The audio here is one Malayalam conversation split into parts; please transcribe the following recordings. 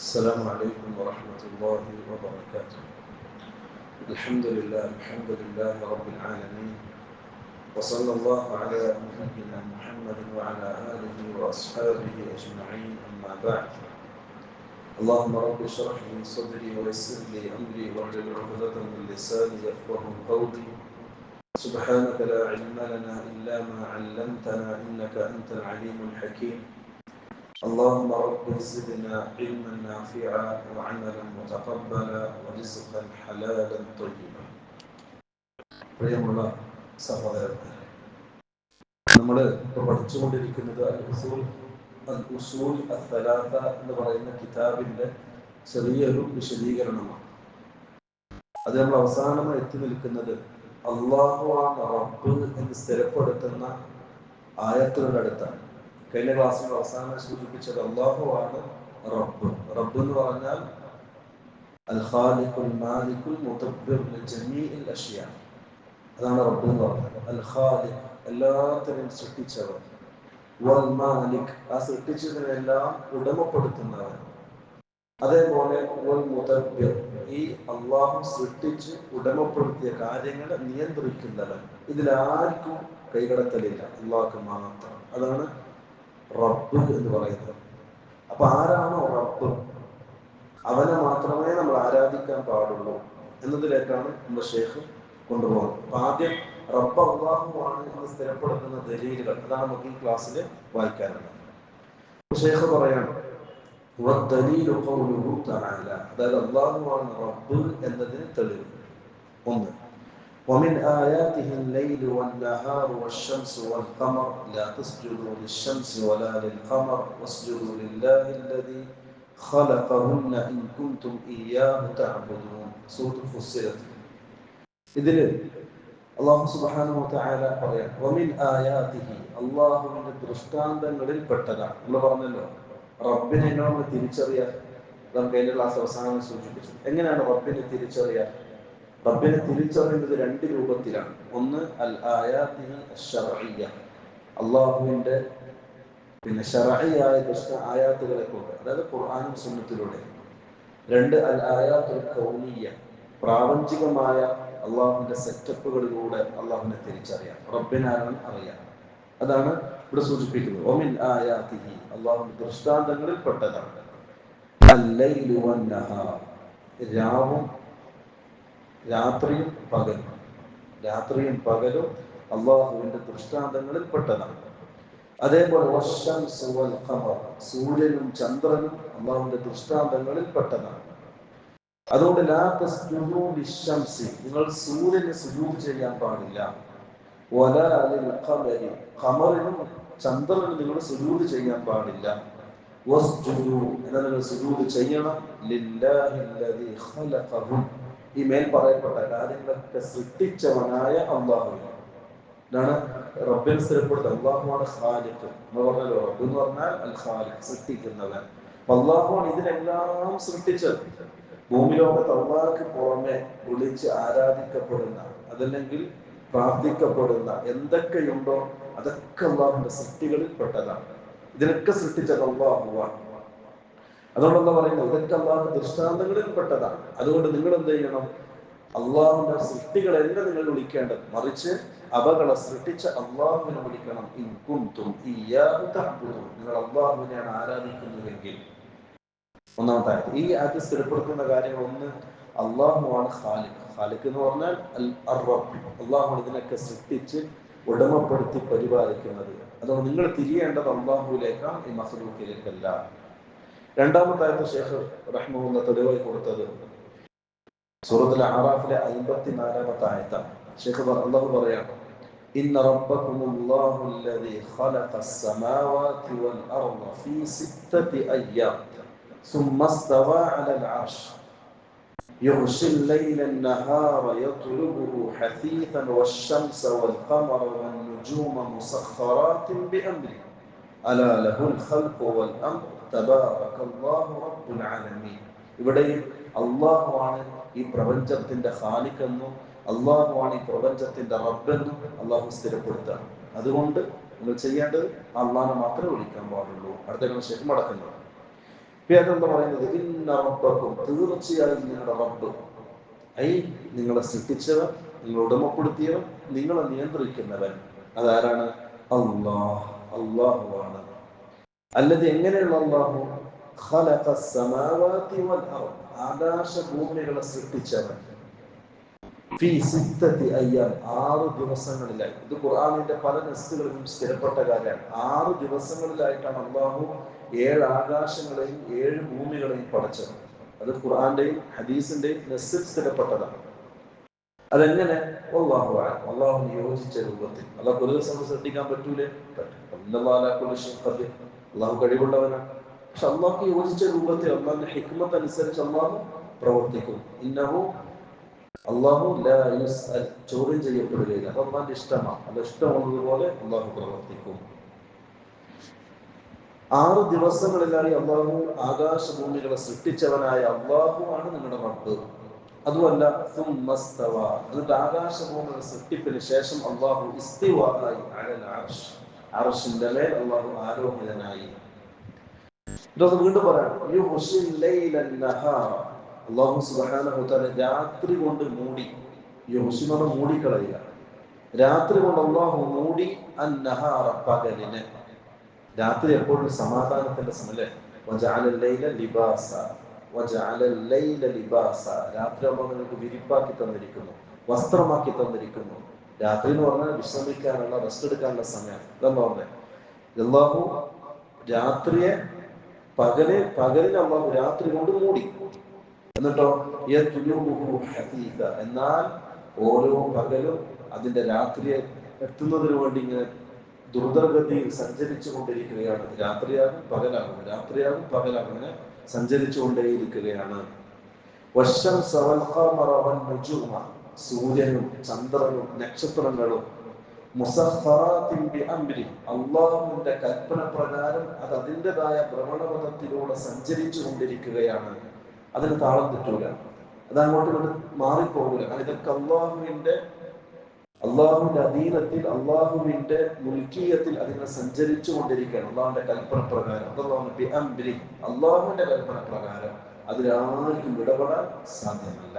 السلام عليكم ورحمة الله وبركاته. الحمد لله رب العالمين، وصلى الله على نبينا محمد وعلى آله وأصحابه أجمعين، أما بعد. اللهم رب اشرح لي صدري ويسر لي أمري واحلل عقدة من لساني يفقهوا قولي. سبحانك لا علم لنا إلا ما علمتنا إنك أنت العليم الحكيم. اللهم رب زدنا علما نافعا وعملا متقبلا ورزقا حلالا طيبا. പ്രിയമുള്ള സഹോദരന്മാരെ, നമ്മൾ ഇപ്പോൾ പഠിച്ചുകൊണ്ടിരിക്കുന്നത് അൽ ഉസൂൽ അസ്സലാസ എന്ന് പറയുന്ന കിതാബിന്റെ ചെറിയൊരു വിശദീകരണമാണ്. അത് നമ്മൾ അവസാനമായി എത്തി നിൽക്കുന്നത് അല്ലാഹുവാണ് റബ്ബ് എന്ന് സ്ഥിരപ്പെടുത്തുന്ന ആയത്തുകളുടെ അടുത്താണ്. കഴിഞ്ഞ ക്ലാസ്സിൽ അവസാനം സൂചിപ്പിച്ചത് അല്ലാഹുവാണ് റബ്ബ്. റബ്ബ് എന്ന് പറഞ്ഞാൽ അൽ ഖാലിഖുൽ മാലികുൽ മുദബ്ബിർ ലിജമീഇൽ അഷ്യാ. അതാണ് റബ്ബ് എന്ന് പറഞ്ഞത്. അൽ ഖാലിഖ്, എല്ലാത്തിനെയും സൃഷ്ടിച്ചവൻ. വൽ മാലിക്, ആ സൃഷ്ടിച്ചതിനെല്ലാം ഉടമപ്പെടുത്തുന്നവൻ. അതേപോലെ വൽ മുദബ്ബിർ, ഈ അള്ളാഹു സൃഷ്ടിച്ച് ഉടമപ്പെടുത്തിയ കാര്യങ്ങളെ നിയന്ത്രിക്കുന്നവൻ. ഇതിലാർക്കും കൈകടത്തലില്ല, അള്ളാഹ്ക്ക് മാത്രം. അതാണ് റബ്ബ് എന്ന് പറയുന്നത്. അപ്പൊ ആരാണോ റബ്ബ്, അവനെ മാത്രമേ നമ്മൾ ആരാധിക്കാൻ പാടുള്ളൂ എന്നതിലേക്കാണ് നമ്മുടെ ഷേഖ് കൊണ്ടുപോകുന്നത്. അപ്പൊ ആദ്യം റബ്ബ് അല്ലാഹുവാണ് എന്ന് സ്ഥിരപ്പെടുത്തുന്ന ദലീലുകൾ, അതാണ് നമുക്ക് ഈ ക്ലാസ്സിൽ വായിക്കാനുള്ളത്. ഷേഖ് പറയാണ് വദ്ദലീലു ഖൗലുഹു തആല, അതായത് അല്ലാഹുവാണ് റബ്ബ് എന്നതിന് തെളിവ്. ഒന്ന്, ومن آياته الليل والنهار والشمس والقمر لا تسجدوا للشمس ولا للقمر واسجدوا لله الذي خلقهن إن كنتم إياه تعبدون. സൂറത്തുൽ ഫുസ്സിലത്ത്. ഇതിൽ അല്ലാഹു സുബ്ഹാനഹു വതആല പറയാം വമിൻ ആയാതിഹി, അല്ലാഹുവിന്റെ ദൃഷ്ടാന്തങ്ങളിൽ പെട്ടതാണ്. നമ്മൾ പറഞ്ഞല്ലോ റബ്ബിനെ എങ്ങനെ തിരിച്ചറിയാൻ, നമുക്ക് കഴിഞ്ഞ ക്ലാസ് അവസാനം സൂചിപ്പിച്ചു. എങ്ങനെയാണ് റബ്ബിനെ തിരിച്ചറിയാൻ? റബ്ബിനെ തിരിച്ചറിയുന്നത് രണ്ട് രൂപത്തിലാണ്. ഒന്ന് അൽ ആയാതിഹി അശ്ശർഇയ്യ, അല്ലാഹുവിന്റെ ശർഈയായ ആയാത്തുകളെ കൊണ്ട്, അതായത് ഖുർആനും സുന്നത്തിലൂടെ. രണ്ട് അൽ ആയാത്തുൽ കൗനിയ്യ, പ്രാപഞ്ചികമായ അള്ളാഹുവിന്റെ സെറ്റപ്പുകളിലൂടെ അള്ളാഹുവിനെ തിരിച്ചറിയാം, റബ്ബിനാണെന്ന് അറിയാം. അതാണ് ഇവിടെ സൂചിപ്പിക്കുന്നത്. ഒമിൻ ആയാതിഹി, അള്ളാഹുവിന്റെ ദൃഷ്ടാന്തങ്ങളിൽ പെട്ടതാണ് അല്ലൈലു വന്നഹാർ, രാവും രാത്രിയും പകലും. രാത്രിയും പകലും അള്ളാഹുവിന്റെ ദൃഷ്ടാന്തങ്ങളിൽ പെട്ടതാണ്. അതേപോലെ വശംസു വൽ ഖമർ, സൂര്യനും ചന്ദ്രനും അള്ളാഹുവിന്റെ ദൃഷ്ടാന്തങ്ങളിൽ പെട്ടതാണ്. അതുകൊണ്ട് ലാ തസ്ജുദൂ ലിശ്ശംസി, നിങ്ങൾ സൂര്യന് സുജൂദ് ചെയ്യാൻ പാടില്ല. വലാ ലിൽ ഖമരി, ഖമറിനും ചന്ദ്രനും നിങ്ങൾ സുജൂദ് ചെയ്യാൻ പാടില്ല. വസ്ജുദൂ, എന്നാൽ നിങ്ങൾ സുജൂദ് ചെയ്യണം ലില്ലാഹി അല്ലദീ ഖലഖഹും, ഈ മേൽ പറയപ്പെട്ട കാര്യങ്ങളൊക്കെ സൃഷ്ടിച്ചവനായ അല്ലാഹുവിന്. ഇതാണ് റബ്ബിനെ സ്ഥിരപ്പെടുത്തുക. അല്ലാഹുവാണ് ഖാലിഖ്. നമ്മൾ പറഞ്ഞല്ലോ റബ്ബ് എന്ന് പറഞ്ഞാൽ അൽ ഖാലിഖ്, സൃഷ്ടിക്കുന്നവൻ. അല്ലാഹുവാണ് ഇതിനെല്ലാം സൃഷ്ടിച്ചത്. ഭൂമി ലോകത്ത് അല്ലാഹുവിന് പുറമെ വിളിച്ച് ആരാധിക്കപ്പെടുന്ന, അതല്ലെങ്കിൽ പ്രാർത്ഥിക്കപ്പെടുന്ന എന്തൊക്കെയുണ്ടോ അതൊക്കെ അല്ലാഹുവിന്റെ സൃഷ്ടികളിൽ പെട്ടതാണ്. ഇതിനൊക്കെ സൃഷ്ടിച്ചത് അല്ലാഹുവാണ്. അതുകൊണ്ട് എന്താ പറയുന്നത്, ഇതൊക്കെ അല്ലാഹുവിന്റെ ദൃഷ്ടാന്തങ്ങളിൽ പെട്ടതാണ്. അതുകൊണ്ട് നിങ്ങൾ എന്ത് ചെയ്യണം? അള്ളാഹുവിന്റെ സൃഷ്ടികളെല്ലാം നിങ്ങൾ വിളിക്കേണ്ടത്, മറിച്ച് അവകളെ സൃഷ്ടിച്ച അള്ളാഹുവിനെ വിളിക്കണം. ഇൻ കുൻതും ഇയ്യാഹു തഅ്ബുദൂൻ, നിങ്ങൾ അള്ളാഹുവിനെയാണ് ആരാധിക്കുന്നതെങ്കിൽ. ഒന്നാമത്തെ ആയത്ത്, ഈ ആയത്ത് സ്ഥിരപ്പെടുത്തുന്ന കാര്യങ്ങൾ ഒന്ന്, അള്ളാഹുവാണ് ഖാലിഖ്. ഖാലിഖ് എന്ന് പറഞ്ഞാൽ അർ-റബ്ബ്, അള്ളാഹുവാണ് ഇതിനൊക്കെ സൃഷ്ടിച്ച് ഉടമപ്പെടുത്തി പരിപാലിക്കുന്നത്. അതുകൊണ്ട് നിങ്ങൾ തിരിയേണ്ടത് അള്ളാഹുവിലേക്കാണ്, ഈ മഖ്ലൂഖിലേക്കല്ല. രണ്ടാമത്തെ ആയത്ത് ശൈഖ് റഹ്മത്തുള്ളാഹി തെളിവായി കൊടുത്തത് സൂറത്തുൽ അഅറാഫിലെ 54-ാമത്തെ ആയത്താണ്. ശൈഖ് അല്ലാഹു പറയാണ് ഇന്ന റബ്ബകുമുല്ലാഹു അല്ലദീ ഖലഖസ് സമാവാതി വൽ അർള ഫീ സിത്തതി അയ്യാം ثم استوى على العرش يغشي الليل النهار يطلبه حثيثا والشمس والقمر والنجوم مسخرات بأمره ألا له الخلق والأمر تبارك الله رب العالمين. ഇവിടെയും അള്ളാഹുവാണ് ഈ പ്രപഞ്ചത്തിന്റെ ഖാലിഖെന്നും അള്ളാഹുവാണ് ഈ പ്രപഞ്ചത്തിന്റെ റബ്ബെന്നും അള്ളാഹു സ്ഥിരപ്പെടുത്താണ്. അതുകൊണ്ട് നിങ്ങൾ ചെയ്യേണ്ടത് അള്ളാഹിനെ മാത്രമേ വിളിക്കാൻ പാടുള്ളൂ. അടുത്ത ശേഷം മടക്കുന്നത് അതെന്താ പറയുന്നത്? ഇന്ന റബ്ബക്കും, തീർച്ചയായും നിങ്ങളുടെ റബ്ബ്, ഐ നിങ്ങളെ സൃഷ്ടിച്ചവൻ, നിങ്ങളെ ഉടമപ്പെടുത്തിയവൻ, നിങ്ങളെ നിയന്ത്രിക്കുന്നവൻ അതാരാണ്? അല്ലാഹ്, അല്ലാഹുവാണ്. അല്ലത് എങ്ങനെയുള്ള അല്ലാഹു? ഖലഖസ് സമാവാതി വൽ അർദ്, ആകാശ ഭൂമികളെ സൃഷ്ടിച്ചവൻ. ഫീ സിത്തത്തി അയ്യാം, 6 ദിവസങ്ങളിലായി. ഇത് ഖുർആനിന്റെ പല നസ്സുകളിലും സ്ഥിരപ്പെട്ട കാര്യമാണ്. 6 ദിവസങ്ങളിലായിട്ടാണ് അല്ലാഹു 7 ആകാശങ്ങളെയും 7 ഭൂമികളെയും പടച്ചത്. അത് ഖുർആന്റെയും ഹദീസിന്റെയും നസ്സിൽ സ്ഥിരപ്പെട്ടതാണ്. അതെങ്ങനെ? അല്ലാഹു അഅലം, അല്ലാഹുവിന് യോജിച്ച രൂപത്തിൽ. അല്ലാഹു ഒരു ദിവസം ശ്രദ്ധിക്കാൻ പറ്റൂലേ? അല്ലാഹു കഴിവുള്ളവനാണ്. പക്ഷെ അല്ലാഹു യോജിച്ച രൂപത്തിൽ, അല്ലാഹുവിന്റെ ഹിക്മത്ത് അനുസരിച്ച് അല്ലാഹു പ്രവർത്തിക്കും. ഇന്നഹു, അല്ലാഹു ലാ യുസ്അൽ, ചോദ്യം ചെയ്യപ്പെടുകയില്ല. അത് അല്ലാഹുവിന്റെ ഇഷ്ടമാണ്. അത് ഇഷ്ടമുള്ളതുപോലെ അല്ലാഹു പ്രവർത്തിക്കും. 6 ദിവസങ്ങളിലായി അല്ലാഹു ആകാശഭൂമികളെ സൃഷ്ടിച്ചവനായ അല്ലാഹു ആണ് നിങ്ങളുടെ റബ്ബ്. അതുമല്ല, എന്നിട്ട് ആകാശഭൂമികളുടെ സൃഷ്ടിപ്പിന് ശേഷം അല്ലാഹു ഇസ്തിവാഅയി അലൽ അർശ്, അർശിന്റെ മേൽ അല്ലാഹു ആരോഹിതനായി. ഇതൊന്ന് വീണ്ടും പറയാം. യുഗ്ശിൽ ലൈല നഹാറ, അല്ലാഹു സുബ്ഹാനഹു വ തആല രാത്രി കൊണ്ട് മൂടി. യുഗ്ശിമ മൂടിക്കളയുക. രാത്രി കൊണ്ട് അല്ലാഹു മൂടി അന്നഹാറ, പകലിനെ. രാത്രി എപ്പോഴും സമാധാനത്തിന്റെ സമയം. വജഅലൽ ലൈല ലിബാസ, വജഅലൽ ലൈല ലിബാസ, രാത്രി അല്ലാഹു നിങ്ങൾക്ക് വിരിപ്പാക്കി തന്നിരിക്കുന്നു, വസ്ത്രമാക്കി തന്നിരിക്കുന്നു. രാത്രി എന്ന് പറഞ്ഞാൽ വിശ്രമിക്കാനുള്ള, റെസ്റ്റ് എടുക്കാനുള്ള സമയം. ഇതെന്താ പറഞ്ഞത്? അല്ലാഹു രാത്രിയെ പകലിനെ അല്ലാഹു രാത്രി കൊണ്ട് മൂടി. എന്നിട്ടോ എന്നാൽ ഓരോ പകലും അതിന്റെ രാത്രിയെ എത്തുന്നതിന് വേണ്ടി ഇങ്ങനെ ദ്രുതഗതിയിൽ സഞ്ചരിച്ചു കൊണ്ടിരിക്കുകയാണ്. രാത്രിയാകും പകലാകും, രാത്രിയാകും പകലാകും, അങ്ങനെ സഞ്ചരിച്ചു കൊണ്ടേയിരിക്കുകയാണ്. സൂര്യനും ചന്ദ്രനും നക്ഷത്രങ്ങളും അള്ളാഹുവിന്റെ കൽപ്പന പ്രകാരം അത് അതിൻ്റെതായ ഭ്രമണപഥത്തിലൂടെ സഞ്ചരിച്ചു കൊണ്ടിരിക്കുകയാണ്. അതിന് താളം തെറ്റൂല, അത് അങ്ങോട്ട് മാറിപ്പോകില്ല. ഇതൊക്കെ അള്ളാഹുവിന്റെ അധീനത്തിൽ, അള്ളാഹുവിന്റെ മുൽക്കീയത്തിൽ അതിനെ സഞ്ചരിച്ചു കൊണ്ടിരിക്കുകയാണ്. അള്ളാഹുവിന്റെ കൽപ്പന പ്രകാരം, അള്ളാഹുവിന്റെ കൽപ്പന പ്രകാരം അതിലാർക്കും ഇടപെടാൻ സാധ്യമല്ല.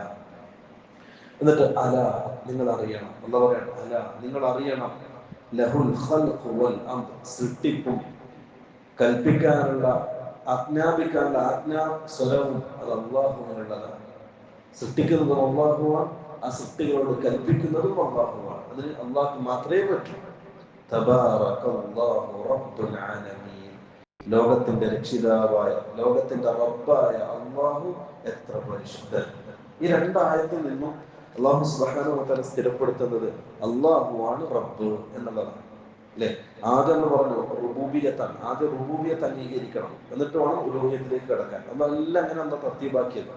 എന്നിട്ട് അല, നിങ്ങൾ അറിയണം. അല്ലാഹു പറയാണ്, അല, നിങ്ങൾ അറിയണം, ലഹുൽ ഖൽഖു വൽ അംർ, സൃഷ്ടിപ്പും കൽപ്പിക്കാനുള്ള, ആജ്ഞാപിക്കാനുള്ള ആജ്ഞാ സ്വരവും അത് അള്ളാഹുവിനുള്ളതാണ്. സൃഷ്ടിക്കുന്നതും അള്ളാഹുവാണ്, ആ സൃഷ്ടികളോട് കൽപ്പിക്കുന്നതും അള്ളാഹുവാണ്. അതിന് അള്ളാഹു മാത്രമേ പറ്റൂ. തബാറകല്ലാഹു റബ്ബുൽ ആലമീൻ, ലോകത്തിന്റെ രക്ഷിതാവായ, ലോകത്തിന്റെ റബ്ബായ അള്ളാഹു എത്ര പരിശുദ്ധൻ. ഈ 2 ആയത്തിൽ നിന്നും അള്ളാഹു സുബ്ഹാനഹു വ തആല സ്ഥിരപ്പെടുത്തുന്നത് അള്ളാഹുവാണ് റബ്ബ് എന്നുള്ളതാണ്. അല്ലെ? ആദ്യം പറഞ്ഞു റുബൂബിയത്താണ്. ആദ്യം റുബൂബിയത്ത് അംഗീകരിക്കണം, എന്നിട്ട് വേണം ഉലൂഹിയത്തിലേക്ക് കടക്കാൻ. അതെല്ലാം അങ്ങനെ എന്താ തർത്തീബാക്കിയത്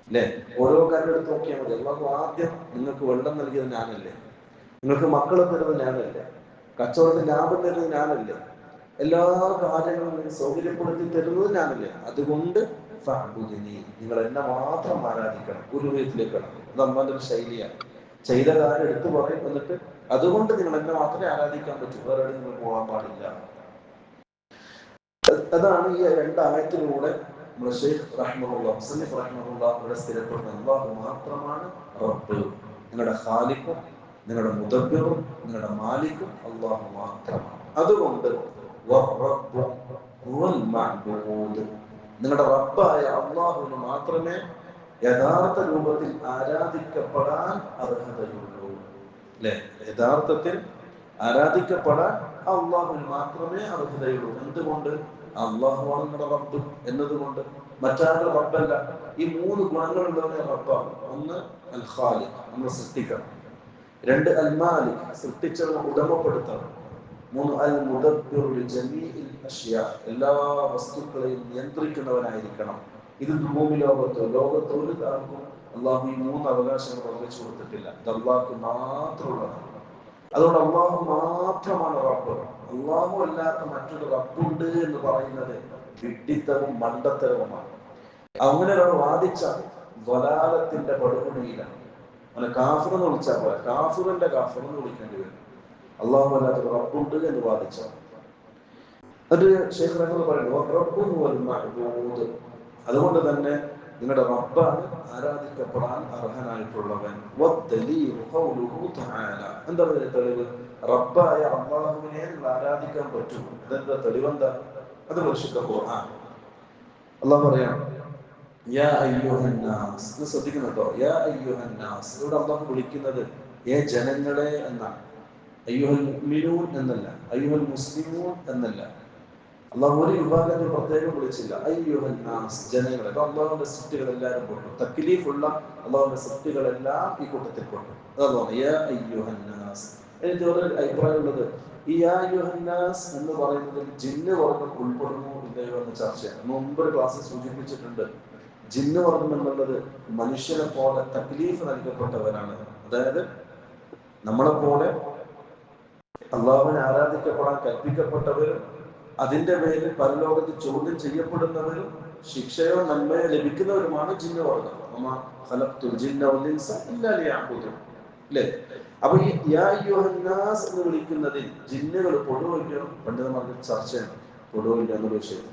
അല്ലെ? ഓരോ കാര്യം എടുത്ത് നോക്കിയാൽ മതി. അള്ളാഹു ആദ്യം നിങ്ങൾക്ക് വെള്ളം നൽകിയത് ഞാനല്ലേ? നിങ്ങൾക്ക് മക്കളെ തരുന്നത് ഞാനല്ലേ? കച്ചവടത്തിൽ ലാഭം തരുന്നത് ഞാനല്ലേ? എല്ലാ കാര്യങ്ങളും സൗകര്യപ്പെടുത്തി തരുന്നത് ഞാനല്ലേ? അതുകൊണ്ട് നിങ്ങൾ എന്നെ മാത്രം ആരാധിക്കണം, ഉലൂഹിയത്തിലേക്ക് കടക്കണം. അത് അള്ളാഹുവിന്റെ ഒരു ശൈലിയാണ്. ചെയ്ത കാര്യം എടുത്തു പറയും, എന്നിട്ട് അതുകൊണ്ട് നിങ്ങൾ എന്നെ മാത്രമേ ആരാധിക്കാൻ പറ്റൂ, വേറെ നിങ്ങൾ പോകാൻ പാടില്ല. അതാണ് ഈ 2 ആയത്തിലൂടെ ഇവിടെ സ്ഥിരപ്പെടുന്ന അല്ലാഹു മാത്രമാണ് റബ്ബ്. നിങ്ങളുടെ ഖാലിഖും നിങ്ങളുടെ മുദബ്ബിറും നിങ്ങളുടെ മാലിക്കും അല്ലാഹു മാത്രമാണ്. അതുകൊണ്ട് നിങ്ങളുടെ റബ്ബായ അല്ലാഹുവിന് മാത്രമേ യഥാർത്ഥ രൂപത്തിൽ ആരാധിക്കപ്പെടാൻ അർഹതയുള്ളൂ. അല്ലെ? യഥാർത്ഥത്തിൽ ആരാധിക്കപ്പെടാൻ അള്ളാഹുവിന് മാത്രമേ അർഹതയുള്ളൂ. എന്തുകൊണ്ട്? അള്ളാഹുവാണ് നിങ്ങളുടെ റബ്ബ് എന്നതുകൊണ്ട്. മറ്റാരുടെ റബ്ബല്ല. ഈ 3 ഗുണങ്ങളുള്ളവരെ റബ്ബാണ്. ഒന്ന് അൽ ഖാലിഖ്, നമ്മൾ സൃഷ്ടിക്കണം. 2 അൽ മാലിക്, സൃഷ്ടിച്ചവനെ ഉടമപ്പെടുത്തണം. 3 അൽ മുദബ്ബിറു ലിജമീഇൽ അഷ്യാ, എല്ലാ വസ്തുക്കളെയും നിയന്ത്രിക്കുന്നവനായിരിക്കണം. ഇത് ലോകത്ത് ഒരു താർക്കും അള്ളാഹു ഈ 3 അവകാശങ്ങൾ പങ്കുവെച്ചു കൊടുത്തിട്ടില്ല. ഇത് അള്ളാഹ്ക്ക് മാത്രമുള്ളതാണ്. അതുകൊണ്ട് അള്ളാഹു മാത്രമാണ് റബ്ബ്. അള്ളാഹു അല്ലാത്ത മറ്റൊരു റബ്ബുണ്ട് എന്ന് പറയുന്നത് വിഡ്ഢിത്തവും മണ്ടത്തരവുമാണ്. അങ്ങനെ ഒരാൾ വാദിച്ചാൽ ദ്വലാലത്തിന്റെ പടുകുഴിയിലാണ്. അവനെ കാഫിർ എന്ന് വിളിച്ചാൽ പോലെ കാഫിറിന്റെ കാഫിർ എന്ന് വിളിക്കേണ്ടി വരും. അള്ളാഹു അല്ലാത്ത റബ്ബുണ്ട് എന്ന് വാദിച്ചാൽ. അത് ശൈഖ് റഹ്മത്തുള്ളാഹി പറയുന്നു, അതുകൊണ്ട് തന്നെ നിങ്ങളുടെ റബ്ബാണ് ആരാധിക്കപ്പെടാൻ അർഹനായിട്ടുള്ളവൻ. എന്താ തെളിവ്? റബ്ബായ അല്ലാഹുവിനെ നിങ്ങൾ ആരാധിക്കാൻ പറ്റും. അതെന്താ തെളിവെന്താ? അത് പരിശുദ്ധ ഖുർആൻ. അല്ലാഹു പറയാണ്, യാ അയ്യുഹന്നാസ്. ഇത് ശ്രദ്ധിക്കണം കേട്ടോ. യാ അയ്യുഹന്നാസ്, ഇവിടെ അല്ലാഹു വിളിക്കുന്നത് ജനങ്ങളെ എന്നാണ്. അയ്യുഹൽ മുഅ്മിനൂൻ എന്നല്ല, അയ്യുഹൽ മുസ്ലിമൂൻ എന്നല്ല. അള്ളാഹു ഒരു വിഭാഗത്തിൽ പ്രത്യേകം വിളിച്ചില്ല. അയ്യുഹന്നാസ്, ജനങ്ങളെ. അള്ളാഹുവിന്റെ സൃഷ്ടികൾ എല്ലാവരും പെട്ടു. തക്ലീഫുള്ള അള്ളാഹുവിന്റെ സൃഷ്ടികളെല്ലാം ഈ കൂട്ടത്തിൽ പെട്ടു. അതാണ് യാ അയ്യുഹന്നാസ്. എനിക്ക് ഒരു അഭിപ്രായമുള്ളത്, ഈ യാ അയ്യുഹന്നാസ് എന്ന് പറയുന്നതിൽ ജിന്ന് വർഗം ഉൾപ്പെടുന്നു ഇല്ലയോ എന്ന ചർച്ചയാണ്. മുമ്പ് ഒരു ക്ലാസ്സിൽ സൂചിപ്പിച്ചിട്ടുണ്ട്. ജിന്ന് വർഗം എന്നുള്ളത് മനുഷ്യനെ പോലെ തക്ലീഫ് നൽകപ്പെട്ടവരാണ്. അതായത് നമ്മളെ പോലെ അള്ളാഹുവിനെ ആരാധിക്കപ്പെടാൻ കൽപ്പിക്കപ്പെട്ടവരും അതിന്റെ പേരിൽ പരലോകത്ത് ചോദ്യം ചെയ്യപ്പെടുന്നവരും ശിക്ഷയോ നന്മയോ ലഭിക്കുന്നവരുമാണ് ജിന്നുവർഗം. അല്ലേ? അപ്പൊ ഈ യാ അയ്യുഹന്നാസ് എന്ന് വിളിക്കുന്നതിൽ ജിന്നുകൾ പൊടുവില്ല, പണ്ഡിതന്മാർക്ക് ചർച്ചയാണ്, പൊടുവില്ല എന്നുള്ള വിഷയം.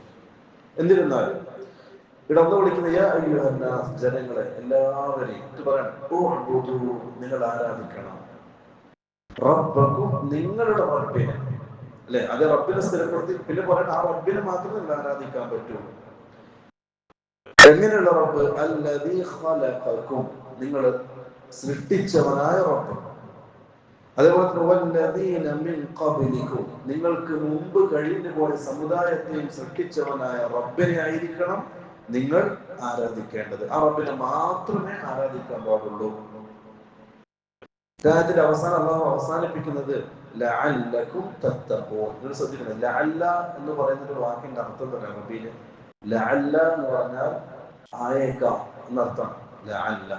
എന്നിരുന്നാലും ഇടന്ന് വിളിക്കുന്ന യാ അയ്യുഹന്നാസ്, ജനങ്ങളെ എല്ലാവരെയും ഇത് പറയണം, നിങ്ങൾ ആരാധിക്കണം റബ്ബക്കും, നിങ്ങളുടെ റബ്ബിനെ. അല്ലെ? അത് റബ്ബിനെ സ്ഥിരപ്പെടുത്തി പിന്നെ പറയണം, ആ റബ്ബിനെ മാത്രമേ നിങ്ങൾ ആരാധിക്കാൻ പറ്റൂ. എങ്ങനെയുള്ള റബ്ബ്? അല്ലദീ ഖലഖക്കും, നിങ്ങൾ സൃഷ്ടിച്ചവനായ റബ്ബ്. അതേപോലെ വല്ലദീന മിൻ ഖബ്ലിക്കും, നിങ്ങൾക്ക് മുമ്പ് കഴിഞ്ഞു പോയ സമുദായത്തെയും സൃഷ്ടിച്ചവനായ റബ്ബിനെ ആയിരിക്കണം നിങ്ങൾ ആരാധിക്കേണ്ടത്. ആ റബ്ബിനെ മാത്രമേ ആരാധിക്കാൻ പാടുള്ളൂ. ഇതിന്റെ അവസാനം അല്ലാഹു അവസാനിപ്പിക്കുന്നത് ലഅല്ലക്കും തത്തഖൂൻ. നിങ്ങൾ ശ്രദ്ധിക്കണം, ലഅല്ല എന്ന് പറയുന്ന ഒരു വാക്കിന്റെ അർത്ഥം തന്നെ അറബിയിൽ ലഅല്ല എന്ന് പറഞ്ഞാൽ ആയേക്കാം എന്നർത്ഥം. ലഅല്ല,